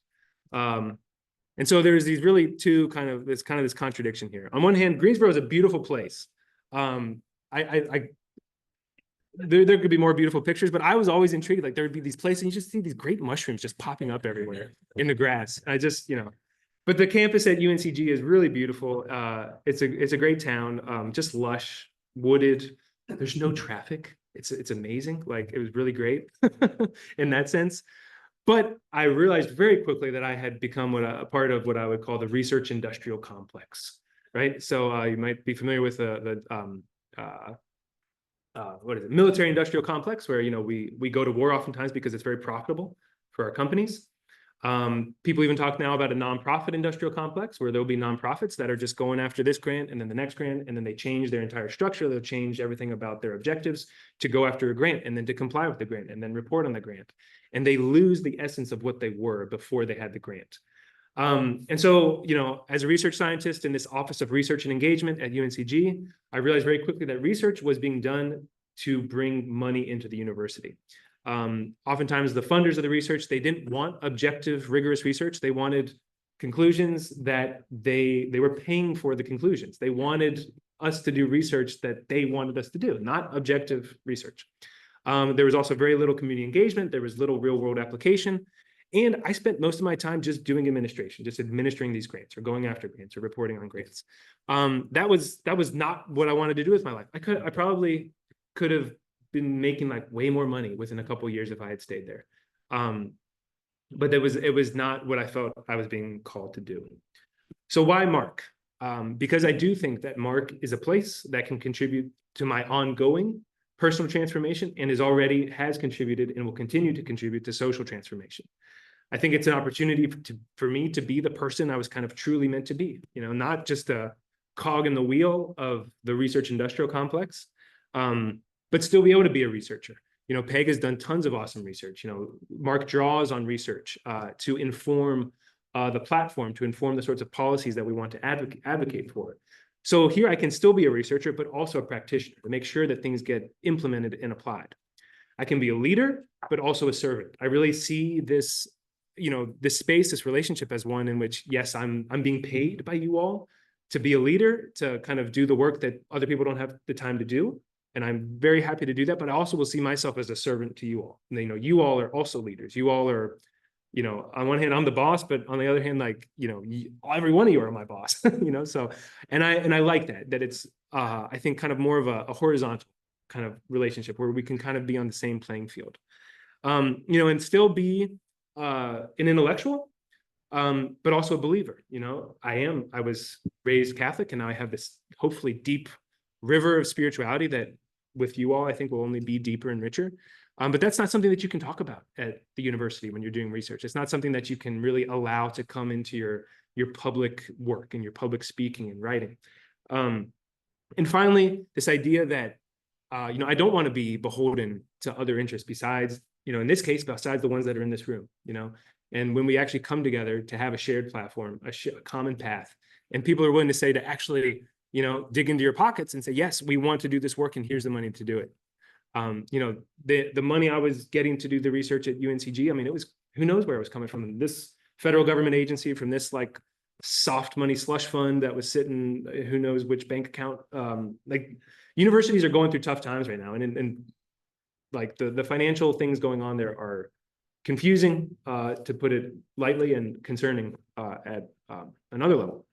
And so there's these really two this contradiction here. On one hand, Greensboro is a beautiful place. There could be more beautiful pictures, but I was always intrigued. Like, there would be these places, and you just see these great mushrooms just popping up everywhere in the grass. I just, you know, but the campus at UNCG is really beautiful. It's a great town, just lush, wooded. There's no traffic. It's amazing. Like, it was really great in that sense. But I realized very quickly that I had become a part of what I would call the research industrial complex, right? So you might be familiar with what is it? Military industrial complex, where, you know, we go to war oftentimes because it's very profitable for our companies. People even talk now about a nonprofit industrial complex, where there'll be nonprofits that are just going after this grant and then the next grant, and then they change their entire structure. They'll change everything about their objectives to go after a grant, and then to comply with the grant, and then report on the grant. And they lose the essence of what they were before they had the grant. And so, you know, as a research scientist in this Office of Research and Engagement at UNCG, I realized very quickly that research was being done to bring money into the university. Oftentimes the funders of the research, they didn't want objective, rigorous research. They wanted conclusions that they were paying for the conclusions. They wanted us to do research that they wanted us to do, not objective research. There was also very little community engagement. There was little real world application. And I spent most of my time just doing administration, just administering these grants, or going after grants, or reporting on grants. That was not what I wanted to do with my life. I probably could have been making like way more money within a couple of years if I had stayed there. But it was not what I felt I was being called to do. So why Mark? Because I do think that Mark is a place that can contribute to my ongoing personal transformation, and has contributed and will continue to contribute to social transformation. I think it's an opportunity for me to be the person I was kind of truly meant to be, you know, not just a cog in the wheel of the research industrial complex, but still be able to be a researcher. You know, Peg has done tons of awesome research. You know, Mark draws on research to inform the platform, to inform the sorts of policies that we want to advocate for. So here I can still be a researcher, but also a practitioner, to make sure that things get implemented and applied. I can be a leader, but also a servant. I really see this, you know, this space, this relationship as one in which, yes, I'm being paid by you all to be a leader, to kind of do the work that other people don't have the time to do. And I'm very happy to do that, but I also will see myself as a servant to you all. And, you know, you all are also leaders. You all are, you know, on one hand, I'm the boss, but on the other hand, like, you know, every one of you are my boss, you know? So, and I like that it's, I think kind of more of a horizontal kind of relationship where we can kind of be on the same playing field, you know, and still be an intellectual, but also a believer. You know, I was raised Catholic, and now I have this hopefully deep river of spirituality that with you all, I think will only be deeper and richer. But that's not something that you can talk about at the university when you're doing research. It's not something that you can really allow to come into your public work and your public speaking and writing. And finally, this idea that, you know, I don't want to be beholden to other interests besides, you know, in this case, besides the ones that are in this room, you know. And when we actually come together to have a shared platform, a common path, and people are willing to say to actually, you know, dig into your pockets and say, yes, we want to do this work and here's the money to do it. You know, the money I was getting to do the research at UNCG, I mean, it was, who knows where it was coming from. This federal government agency, from this like soft money slush fund that was sitting, who knows which bank account. Like universities are going through tough times right now. And like the financial things going on there are confusing, to put it lightly, and concerning at another level.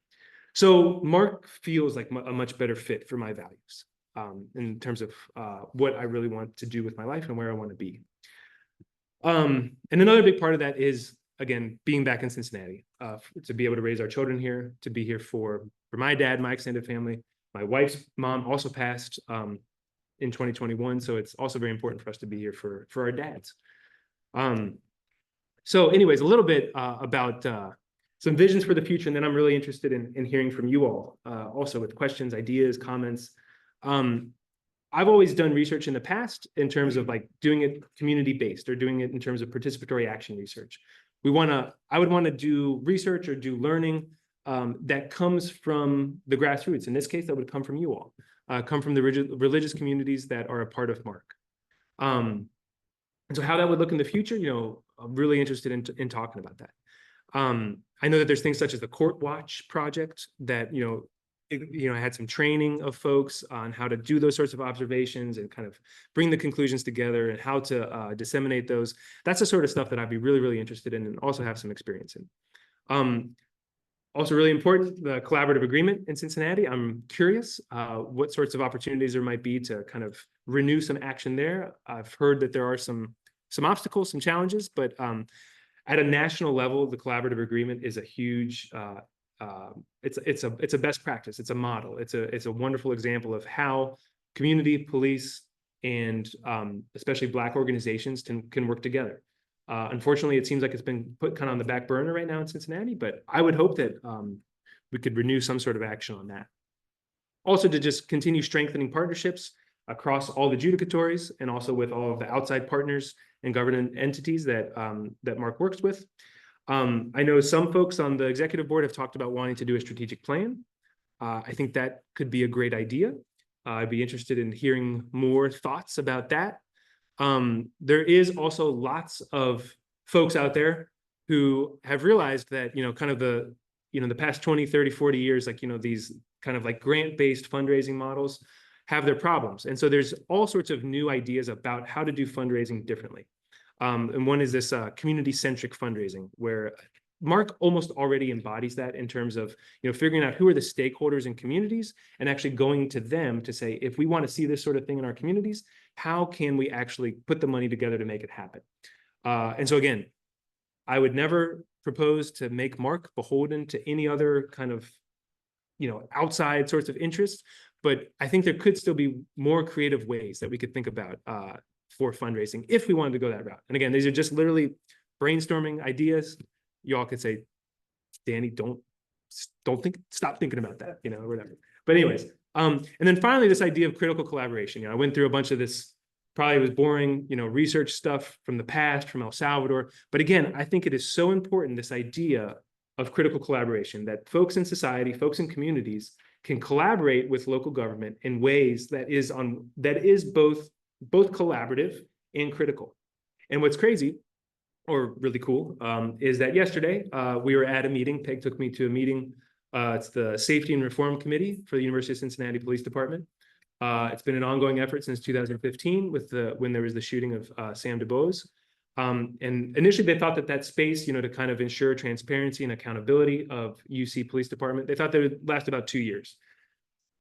So Mark feels like a much better fit for my values, in terms of what I really want to do with my life and where I want to be. And another big part of that is, again, being back in Cincinnati, to be able to raise our children here, to be here for my dad, my extended family. My wife's mom also passed in 2021, so it's also very important for us to be here for our dads. So anyways, a little bit about some visions for the future, and then I'm really interested in hearing from you all, also with questions, ideas, comments. I've always done research in the past in terms of like doing it community-based or doing it in terms of participatory action research. I would want to do research or do learning that comes from the grassroots. In this case, that would come from you all, come from the religious communities that are a part of Mark. And so how that would look in the future, you know, I'm really interested in talking about that. I know that there's things such as the Court Watch project that, you know, I had some training of folks on how to do those sorts of observations and kind of bring the conclusions together and how to disseminate those. That's the sort of stuff that I'd be really, really interested in and also have some experience in. Also really important, the collaborative agreement in Cincinnati. I'm curious what sorts of opportunities there might be to kind of renew some action there. I've heard that there are some obstacles, some challenges, but at a national level, the collaborative agreement is a huge, it's a best practice. It's a model. It's a wonderful example of how community, police, and especially Black organizations can work together. Unfortunately, it seems like it's been put kind of on the back burner right now in Cincinnati, but I would hope that we could renew some sort of action on that. Also, to just continue strengthening partnerships across all the judicatories and also with all of the outside partners and government entities that Mark works with. I know some folks on the executive board have talked about wanting to do a strategic plan. I think that could be a great idea. I'd be interested in hearing more thoughts about that. There is also lots of folks out there who have realized that, you know, kind of the past 20, 30, 40 years, like, you know, these kind of like grant-based fundraising models have their problems. And so there's all sorts of new ideas about how to do fundraising differently. And one is this community-centric fundraising, where Mark almost already embodies that in terms of, you know, figuring out who are the stakeholders in communities and actually going to them to say, if we want to see this sort of thing in our communities, how can we actually put the money together to make it happen? And so again, I would never propose to make Mark beholden to any other kind of, you know, outside sorts of interests, but I think there could still be more creative ways that we could think about for fundraising if we wanted to go that route. And again, these are just literally brainstorming ideas. You all could say, Danny, stop thinking about that, you know, or whatever. But anyways, and then finally, this idea of critical collaboration. You know, I went through a bunch of this, probably was boring, you know, research stuff from the past, from El Salvador. But again, I think it is so important, this idea of critical collaboration, that folks in society, folks in communities can collaborate with local government in ways that is both collaborative and critical. And what's crazy, or really cool, is that yesterday we were at a meeting. Peg took me to a meeting It's the Safety and Reform Committee for the University of Cincinnati Police Department. It's been an ongoing effort since 2015 with when there was the shooting of Sam DuBose. And initially they thought that space, to kind of ensure transparency and accountability of UC Police Department, they thought that it would last about 2 years.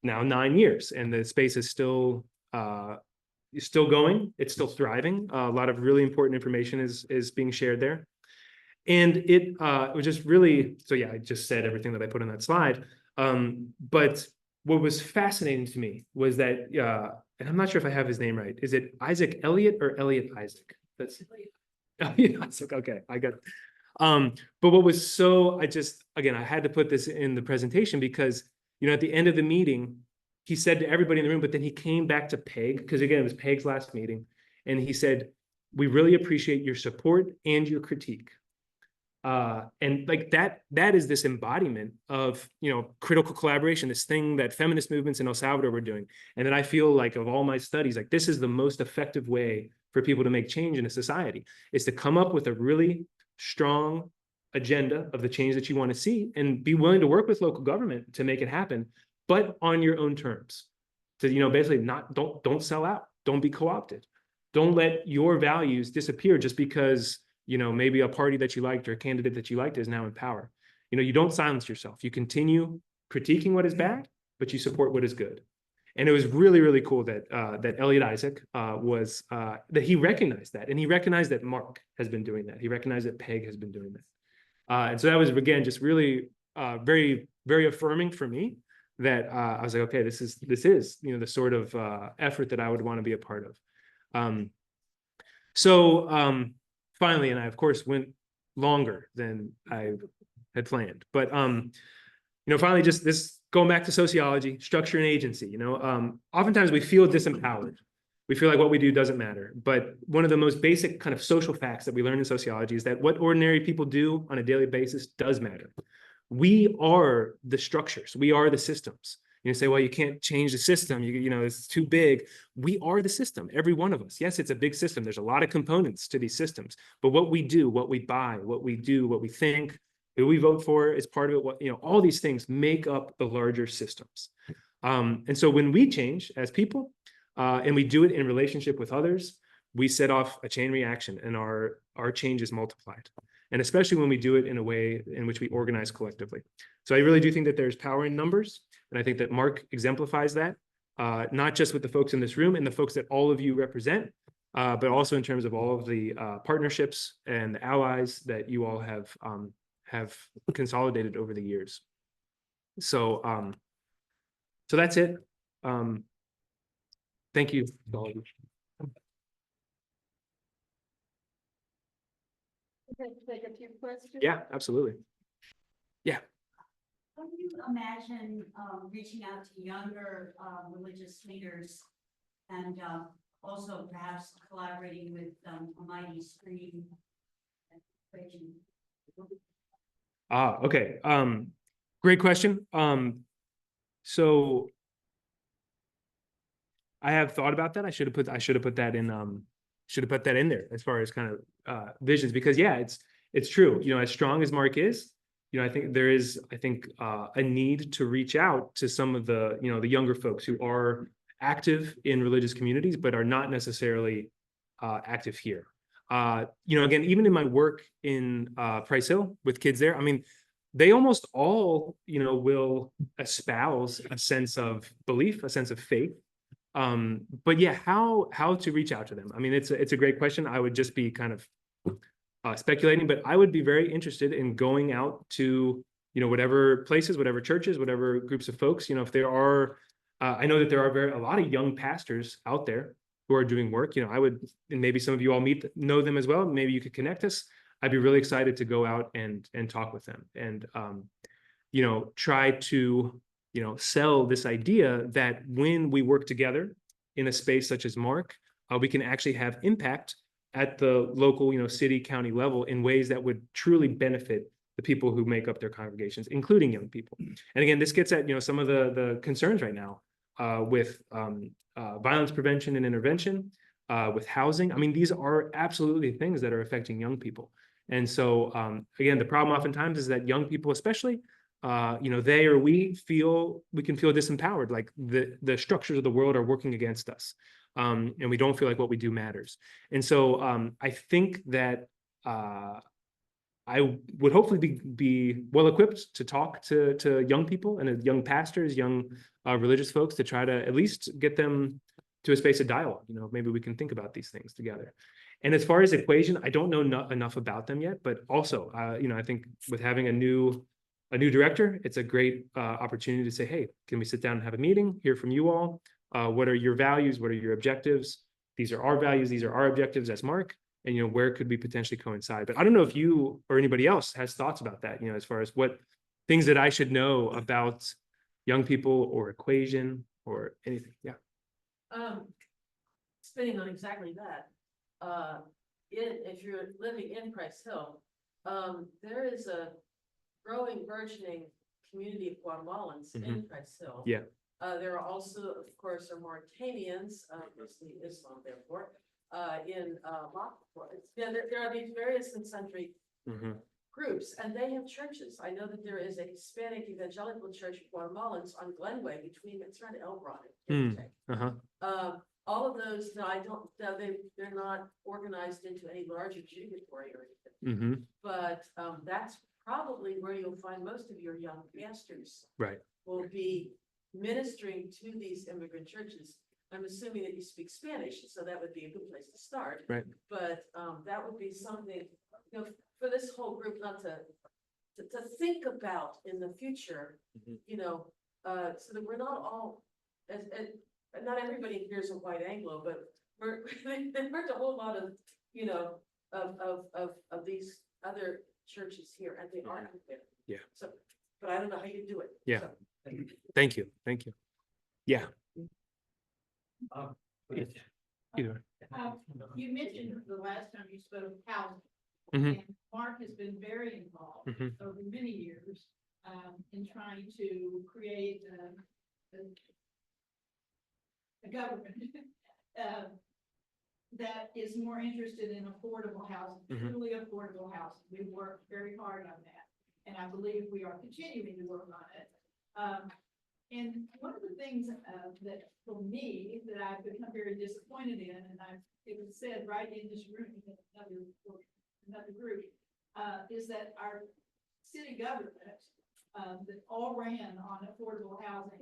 Now 9 years, and the space is still going. It's still thriving. A lot of really important information is being shared there. And it was just really, so yeah, I just said everything that I put on that slide. But what was fascinating to me was that, and I'm not sure if I have his name right. Is it Isaac Elliott or Elliott Isaac? That's Isaac. Okay, I got it. But what was so, again, I had to put this in the presentation because, at the end of the meeting, he said to everybody in the room, but then he came back to Peg, because again, it was Peg's last meeting. And he said, we really appreciate your support and your critique. And like that is this embodiment of, critical collaboration, this thing that feminist movements in El Salvador were doing. And then I feel like of all my studies, like this is the most effective way for people to make change in a society, is to come up with a really strong agenda of the change that you want to see and be willing to work with local government to make it happen, but on your own terms. To, basically don't sell out, don't be co-opted. Don't let your values disappear just because maybe a party that you liked or a candidate that you liked is now in power. You don't silence yourself. You continue critiquing what is bad, but you support what is good. And it was really, really cool that that Elliott Isaac that he recognized that. And he recognized that Mark has been doing that. He recognized that Peg has been doing that. And so that was, again, just really very, very affirming for me that I was like, okay, this is the sort of effort that I would want to be a part of. Finally, and I, of course, went longer than I had planned. But, finally, just this going back to sociology, structure and agency, oftentimes we feel disempowered. We feel like what we do doesn't matter. But one of the most basic kind of social facts that we learn in sociology is that what ordinary people do on a daily basis does matter. We are the structures. We are the systems. You say, well, you can't change the system. It's too big. We are the system, every one of us. Yes, it's a big system. There's a lot of components to these systems, but what we do, what we buy, what we do, what we think, who we vote for is part of it. All these things make up the larger systems. And so when we change as people, and we do it in relationship with others, we set off a chain reaction and our change is multiplied. And especially when we do it in a way in which we organize collectively. So I really do think that there's power in numbers. And I think that Mark exemplifies that, not just with the folks in this room and the folks that all of you represent, but also in terms of all of the partnerships and the allies that you all have consolidated over the years. So, so that's it. Thank you. Take a few questions. Yeah, absolutely. How do you imagine reaching out to younger religious leaders and also perhaps collaborating with a mighty stream? Okay. Great question. So I have thought about that. I should have put that in there as far as kind of visions, because yeah, it's true. As strong as Mark is, I think there is, a need to reach out to some of the, the younger folks who are active in religious communities, but are not necessarily active here. Again, even in my work in Price Hill with kids there, they almost all, will espouse a sense of belief, a sense of faith. But yeah, how to reach out to them? It's a great question. I would just be kind of speculating, but I would be very interested in going out to, whatever places, whatever churches, whatever groups of folks, if there are, I know that there are a lot of young pastors out there who are doing work. I would, and maybe some of you all know them as well. Maybe you could connect us. I'd be really excited to go out and talk with them and, try to, sell this idea that when we work together in a space such as Mark, we can actually have impact at the local, city, county level in ways that would truly benefit the people who make up their congregations, including young people. And again, this gets at, some of the concerns right now with violence prevention and intervention, with housing. These are absolutely things that are affecting young people. And so, again, the problem oftentimes is that young people especially they or we can feel disempowered, like the structures of the world are working against us. And we don't feel like what we do matters. And so I think that I would hopefully be well equipped to talk to young people and young pastors, young religious folks, to try to at least get them to a space of dialogue. Maybe we can think about these things together. And as far as equation, I don't know enough about them yet, but also, I think with having a new director, it's a great opportunity to say, hey, can we sit down and have a meeting, hear from you all? What are your values? What are your objectives? These are our values. These are our objectives as Mark. And, where could we potentially coincide? But I don't know if you or anybody else has thoughts about that, as far as what things that I should know about young people or equation or anything. Yeah. Spinning on exactly that. If you're living in Price Hill, there is a growing, burgeoning community of Guatemalans in Price Hill. Yeah. There are also, of course, are Mauritanians, mostly Islam, therefore, in Lockport. Yeah, there are these various concentric groups, and they have churches. I know that there is a Hispanic evangelical church of Guatemalans on Glenway it's around Elbron. All of those, they're not organized into any larger judicatory or anything. But that's probably where you'll find most of your young pastors. Right. Will be ministering to these immigrant churches. I'm assuming that you speak Spanish, so that would be a good place to start. Right. But that would be something, for this whole group not to think about in the future, so that we're not all, and not everybody here is a white Anglo, but there's a whole lot of, of these other churches here, and they are out there. Yeah. So, but I don't know how you do it. Yeah. So. Thank you. Yeah. Either. You mentioned the last time you spoke housing, Mhm. and Mark has been very involved over many years in trying to create a government that is more interested in affordable housing, truly affordable housing. We worked very hard on that, and I believe we are continuing to work on it. And one of the things that for me that I've become very disappointed in, and it was said right in this room in another group, is that our city government that all ran on affordable housing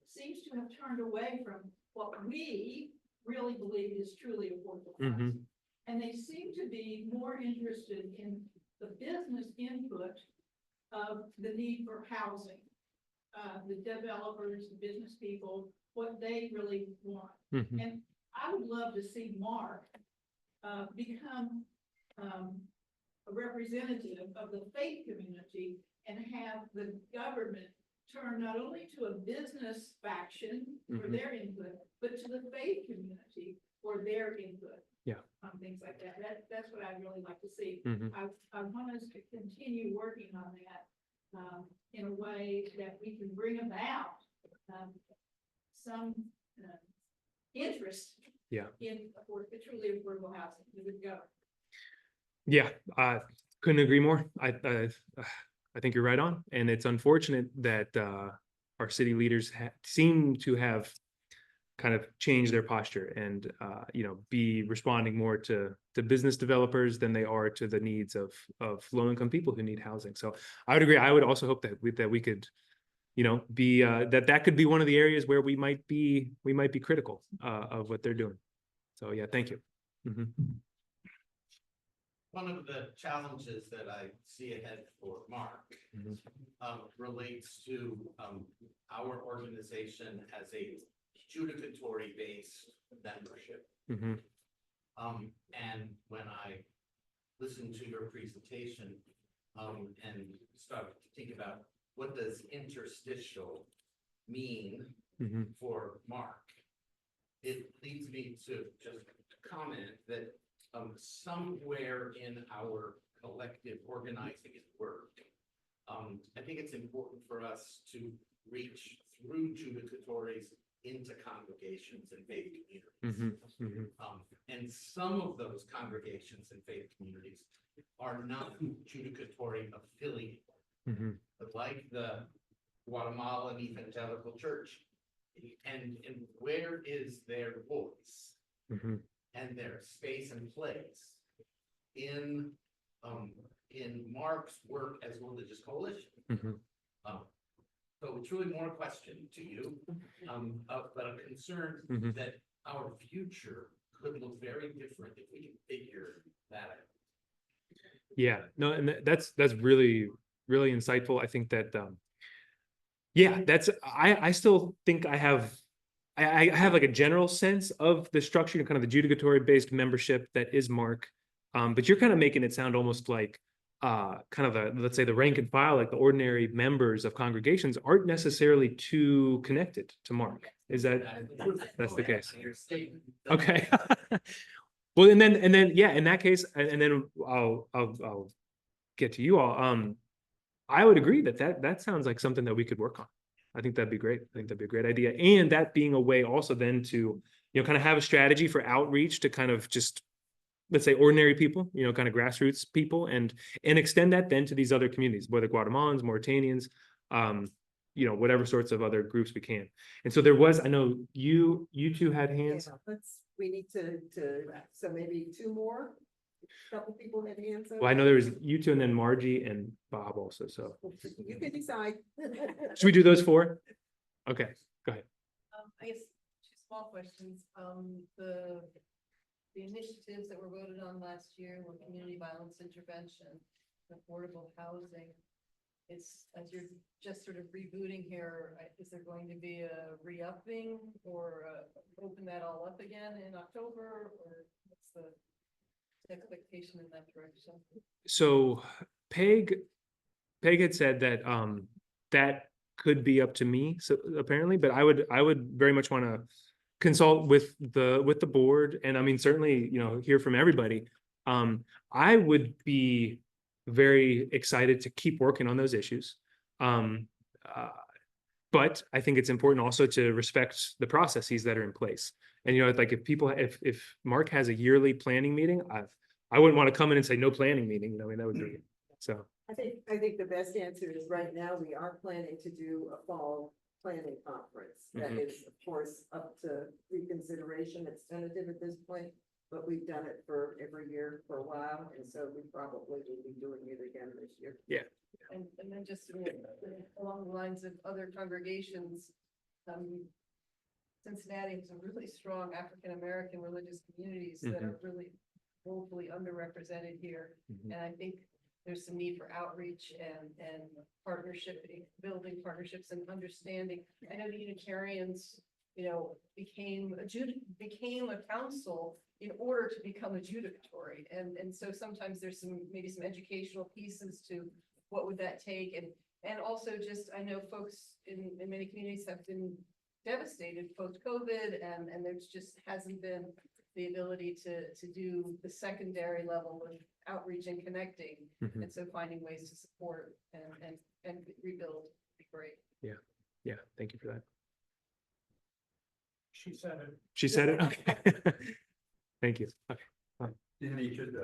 seems to have turned away from what we really believe is truly affordable housing. And they seem to be more interested in the business input of the need for housing. The developers, the business people, what they really want. And I would love to see Mark become a representative of the faith community and have the government turn not only to a business faction for their input, but to the faith community for their input. Yeah. On things like that. That's what I'd really like to see. I want us to continue working on that. In a way that we can bring about some interest in truly affordable housing. We would go. Yeah, couldn't agree more. I think you're right on, and it's unfortunate that our city leaders seem to have kind of change their posture and be responding more to business developers than they are to the needs of low-income people who need housing. So I would agree. I would also hope that we could be that could be one of the areas where we might be critical of what they're doing. So yeah, thank you. One of the challenges that I see ahead for Mark relates to our organization as a judicatory based membership. And when I listened to your presentation and started to think about what does interstitial mean for Mark, it leads me to just comment that somewhere in our collective organizing and work, I think it's important for us to reach through judicatories into congregations and faith communities. And some of those congregations and faith communities are not judicatory affiliated. Mhm. but like the Guatemalan Evangelical Church. And where is their voice Mhm. and their space and place in Mark's work as a religious coalition? Mhm. So it's really more a question to you, but a concern Mhm. that our future could look very different if we can figure that out. Yeah, no, and that's really, really insightful. I think that, yeah, I still think I have like a general sense of the structure, kind of the judicatory based membership that is Mark. But you're kind of making it sound almost like, kind of let's say the rank and file, like the ordinary members of congregations aren't necessarily too connected to Mark. Is that's the case? Your statement. Okay. Well, and then, yeah, in that case, and then I'll get to you all. I would agree that sounds like something that we could work on. I think that'd be great. I think that'd be a great idea. And that being a way also then to, kind of have a strategy for outreach to kind of just, let's say, ordinary people, kind of grassroots people, and extend that then to these other communities, whether Guatemalans, Mauritanians, whatever sorts of other groups we can. And so there was, I know you two had hands. Yeah, we need to, so maybe two more, couple people had hands up. Well, I know there was you two and then Margie and Bob also, so. You can decide. Should we do those four? Okay, go ahead. I guess two small questions. The initiatives that were voted on last year were community violence intervention, affordable housing. It's, as you're just sort of rebooting here, is there going to be a re-upping or open that all up again in October, or what's the expectation in that direction? So Peg had said that that could be up to me, so apparently, but I would very much want to consult with the board, and I mean certainly hear from everybody. I would be very excited to keep working on those issues. But I think it's important also to respect the processes that are in place. And like if Mark has a yearly planning meeting, I wouldn't want to come in and say no planning meeting. I mean, that would be so. I think the best answer is right now we are planning to do a fall planning conference. That is, of course, up to reconsideration. It's tentative at this point, but we've done it for every year for a while, and so we probably will be doing it again this year. Yeah. And then just along the lines of other congregations, Cincinnati has a really strong African-American religious communities that are really woefully underrepresented here. And I think there's some need for outreach and partnership, building partnerships and understanding. I know the Unitarians, became a council in order to become adjudicatory. And so sometimes there's maybe some educational pieces to what would that take. And also just, I know folks in many communities have been devastated post-COVID, and there's just hasn't been the ability to do the secondary level of outreach and connecting. And so finding ways to support and rebuild would be great. Yeah, thank you for that. She said it. She said it. Okay. Thank you. Okay. Danny, should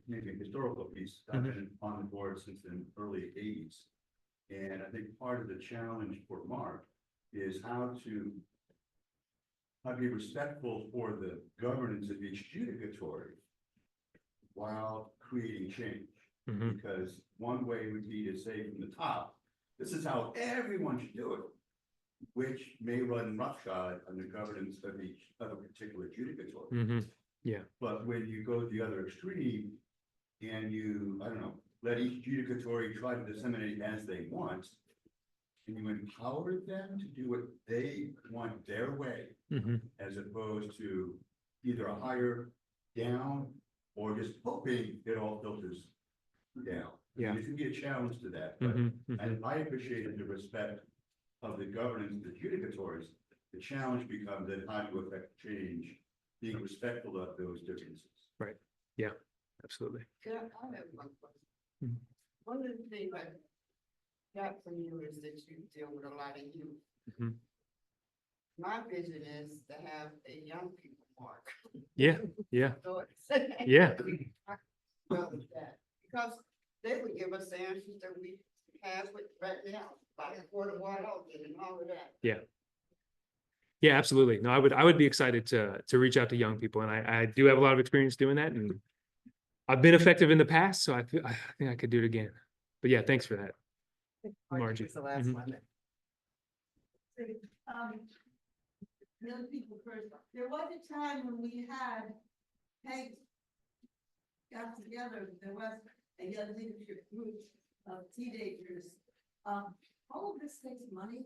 maybe a historical piece. I've been on the board since the early '80s. And I think part of the challenge for Mark is how to be respectful for the governance of each judicatory while creating change. Because one way would be to say from the top, this is how everyone should do it, which may run roughshod on the governance of each other particular judicatory. Yeah. But when you go to the other extreme and you, I don't know, let each judicatory try to disseminate as they want, and you empower them to do what they want their way, as opposed to either a higher down or just hoping it all filters down. Yeah. It can be a challenge to that, but and I appreciated the respect of the governance of the judicatories. The challenge becomes then how to affect change, being respectful of those differences. Right. Yeah, absolutely. Yeah, I have one question. One of the things I got from you is that you deal with a lot of youth. My vision is to have a young people mark. Yeah. Yeah. So Yeah. well with that, because they would give us the answers that we have it right now, by affordable housing and all of that. Yeah, absolutely. No, I would be excited to reach out to young people, and I do have a lot of experience doing that, and I've been effective in the past, so I think I could do it again. But yeah, thanks for that, Margie. was the last Mhm. one. Young people first, there was a time when we had pegs got together, there was a young leadership group of teenagers. All of this takes money.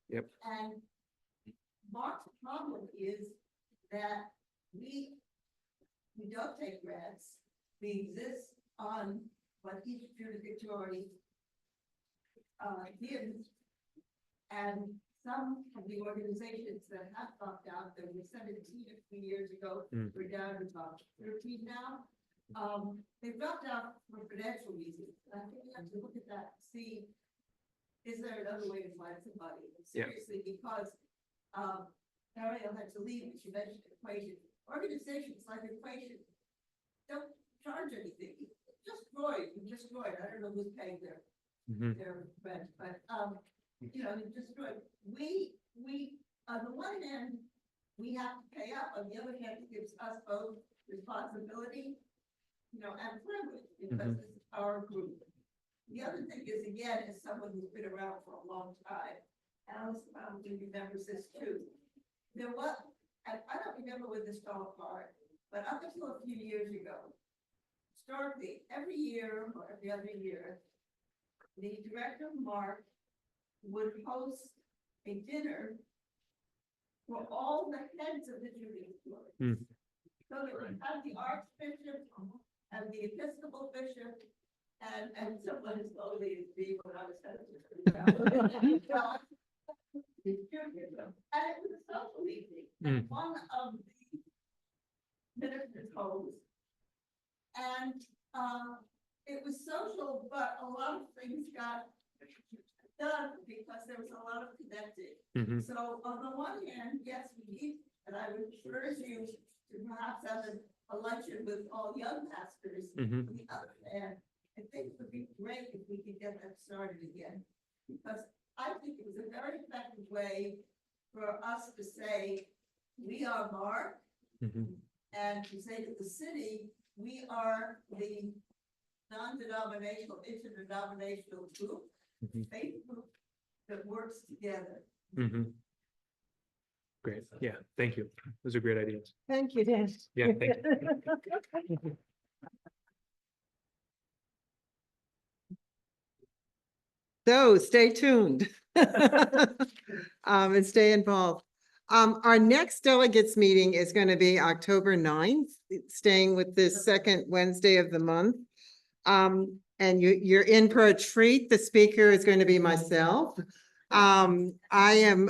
Yep. And Mark's problem is that we don't take grants. We exist on what each jurisdictory gives. And some of the organizations that have dropped out, there were 17 a few years ago, we're down to about 13 now. They dropped out for financial reasons. And I think we have to look at that and see, is there another way to find somebody? Seriously, because Ariel had to leave, she mentioned equation. Organizations like equation don't charge anything. Just Freud. I don't know who's paying their rent, but you know, destroyed. We on the one hand, we have to pay up. On the other hand, it gives us both responsibility, you know, and privilege because this is our group. The other thing is, again, as someone who's been around for a long time, Alice probably remembers this too. There was, and I don't remember when this fell apart, but up until a few years ago, historically, every year or every other year, the director, Mark, would host a dinner for all the heads of the Julian Story. So it would have the archbishop and the episcopal bishop and someone as lowly as me when I was head of the church. And it was a social evening. And one of the ministers hosts. And it was social, but a lot of things got done because there was a lot of connecting. So on the one hand, yes, we need, and I would urge you to perhaps have a luncheon with all young pastors. On the other hand, I think it would be great if we could get that started again, because I think it was a very effective way for us to say, we are Mark, and to say to the city, we are the non-denominational, interdenominational group, faith group that works together. Great. Yeah. Thank you. Those are great ideas. Thank you, Dan. Yeah. Thank you. So stay tuned. And stay involved. Our next delegates meeting is going to be October 9th, staying with this second Wednesday of the month. And you're in for a treat. The speaker is going to be myself. I am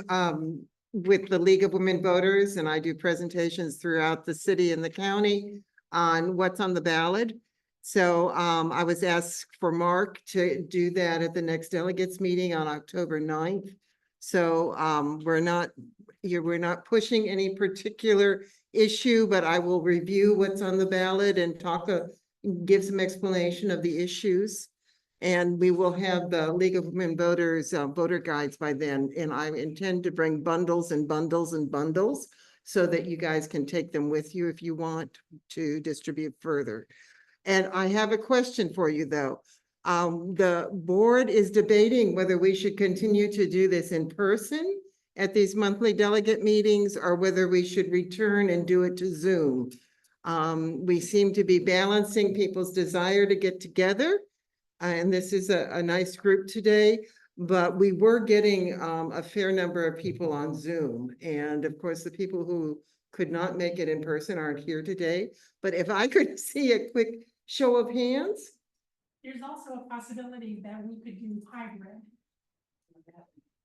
with the League of Women Voters, and I do presentations throughout the city and the county on what's on the ballot. So I was asked for Mark to do that at the next delegates meeting on October 9th. So we're not pushing any particular issue, but I will review what's on the ballot and give some explanation of the issues. And we will have the League of Women Voters voter guides by then. And I intend to bring bundles and bundles and bundles so that you guys can take them with you if you want to distribute further. And I have a question for you, though. The board is debating whether we should continue to do this in person at these monthly delegate meetings or whether we should return and do it to Zoom. We seem to be balancing people's desire to get together. And this is a nice group today, but we were getting a fair number of people on Zoom. And of course, the people who could not make it in person aren't here today. But if I could see a quick show of hands. There's also a possibility that we could do hybrid.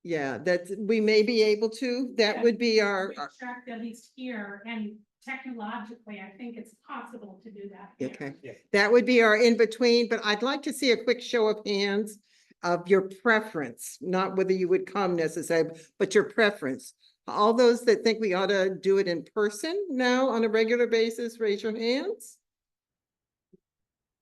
Yeah, we may be able to. That would be our. Track at least here, and technologically, I think it's possible to do that. Okay, that would be our in-between, but I'd like to see a quick show of hands of your preference, not whether you would come necessarily, but your preference. All those that think we ought to do it in person now on a regular basis, raise your hands.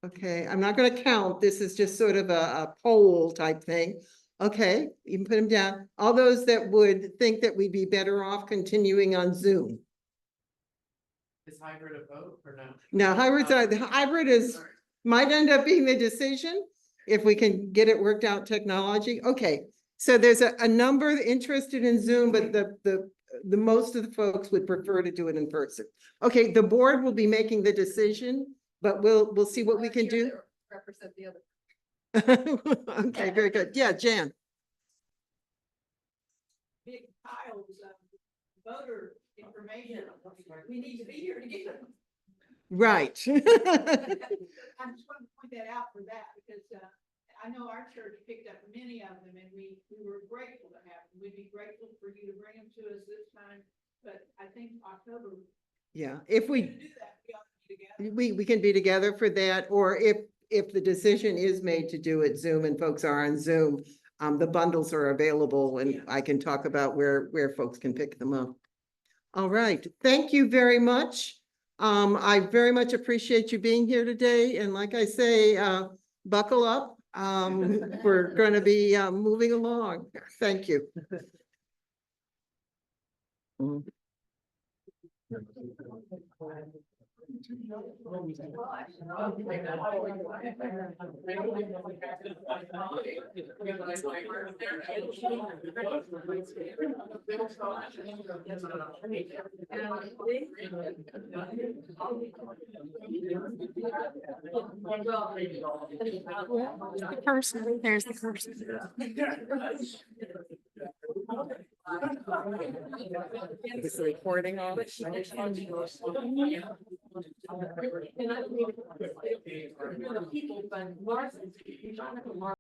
Okay, I'm not gonna count. This is just sort of a poll type thing. Okay, you can put them down. All those that would think that we'd be better off continuing on Zoom. Is hybrid a vote or no? Now, the hybrid might end up being the decision if we can get it worked out technology. Okay, so there's a number interested in Zoom, but the most of the folks would prefer to do it in person. Okay, the board will be making the decision, but we'll see what we can do. Represent the other. Okay, very good. Yeah, Jan. Big piles of voter information. We need to be here to get them. Right. I just want to point that out for that because I know our church picked up many of them and we were grateful to have them. We'd be grateful for you to bring them to us this time, but I think October. Yeah, if we. To do that, we ought to be together. We can be together for that, or if the decision is made to do it Zoom and folks are on Zoom, the bundles are available and I can talk about where folks can pick them up. All right, thank you very much. I very much appreciate you being here today, and like I say, buckle up. We're going to be moving along. Thank you. The person, there's the person. Is the recording on? And I mean, the people, but Mark.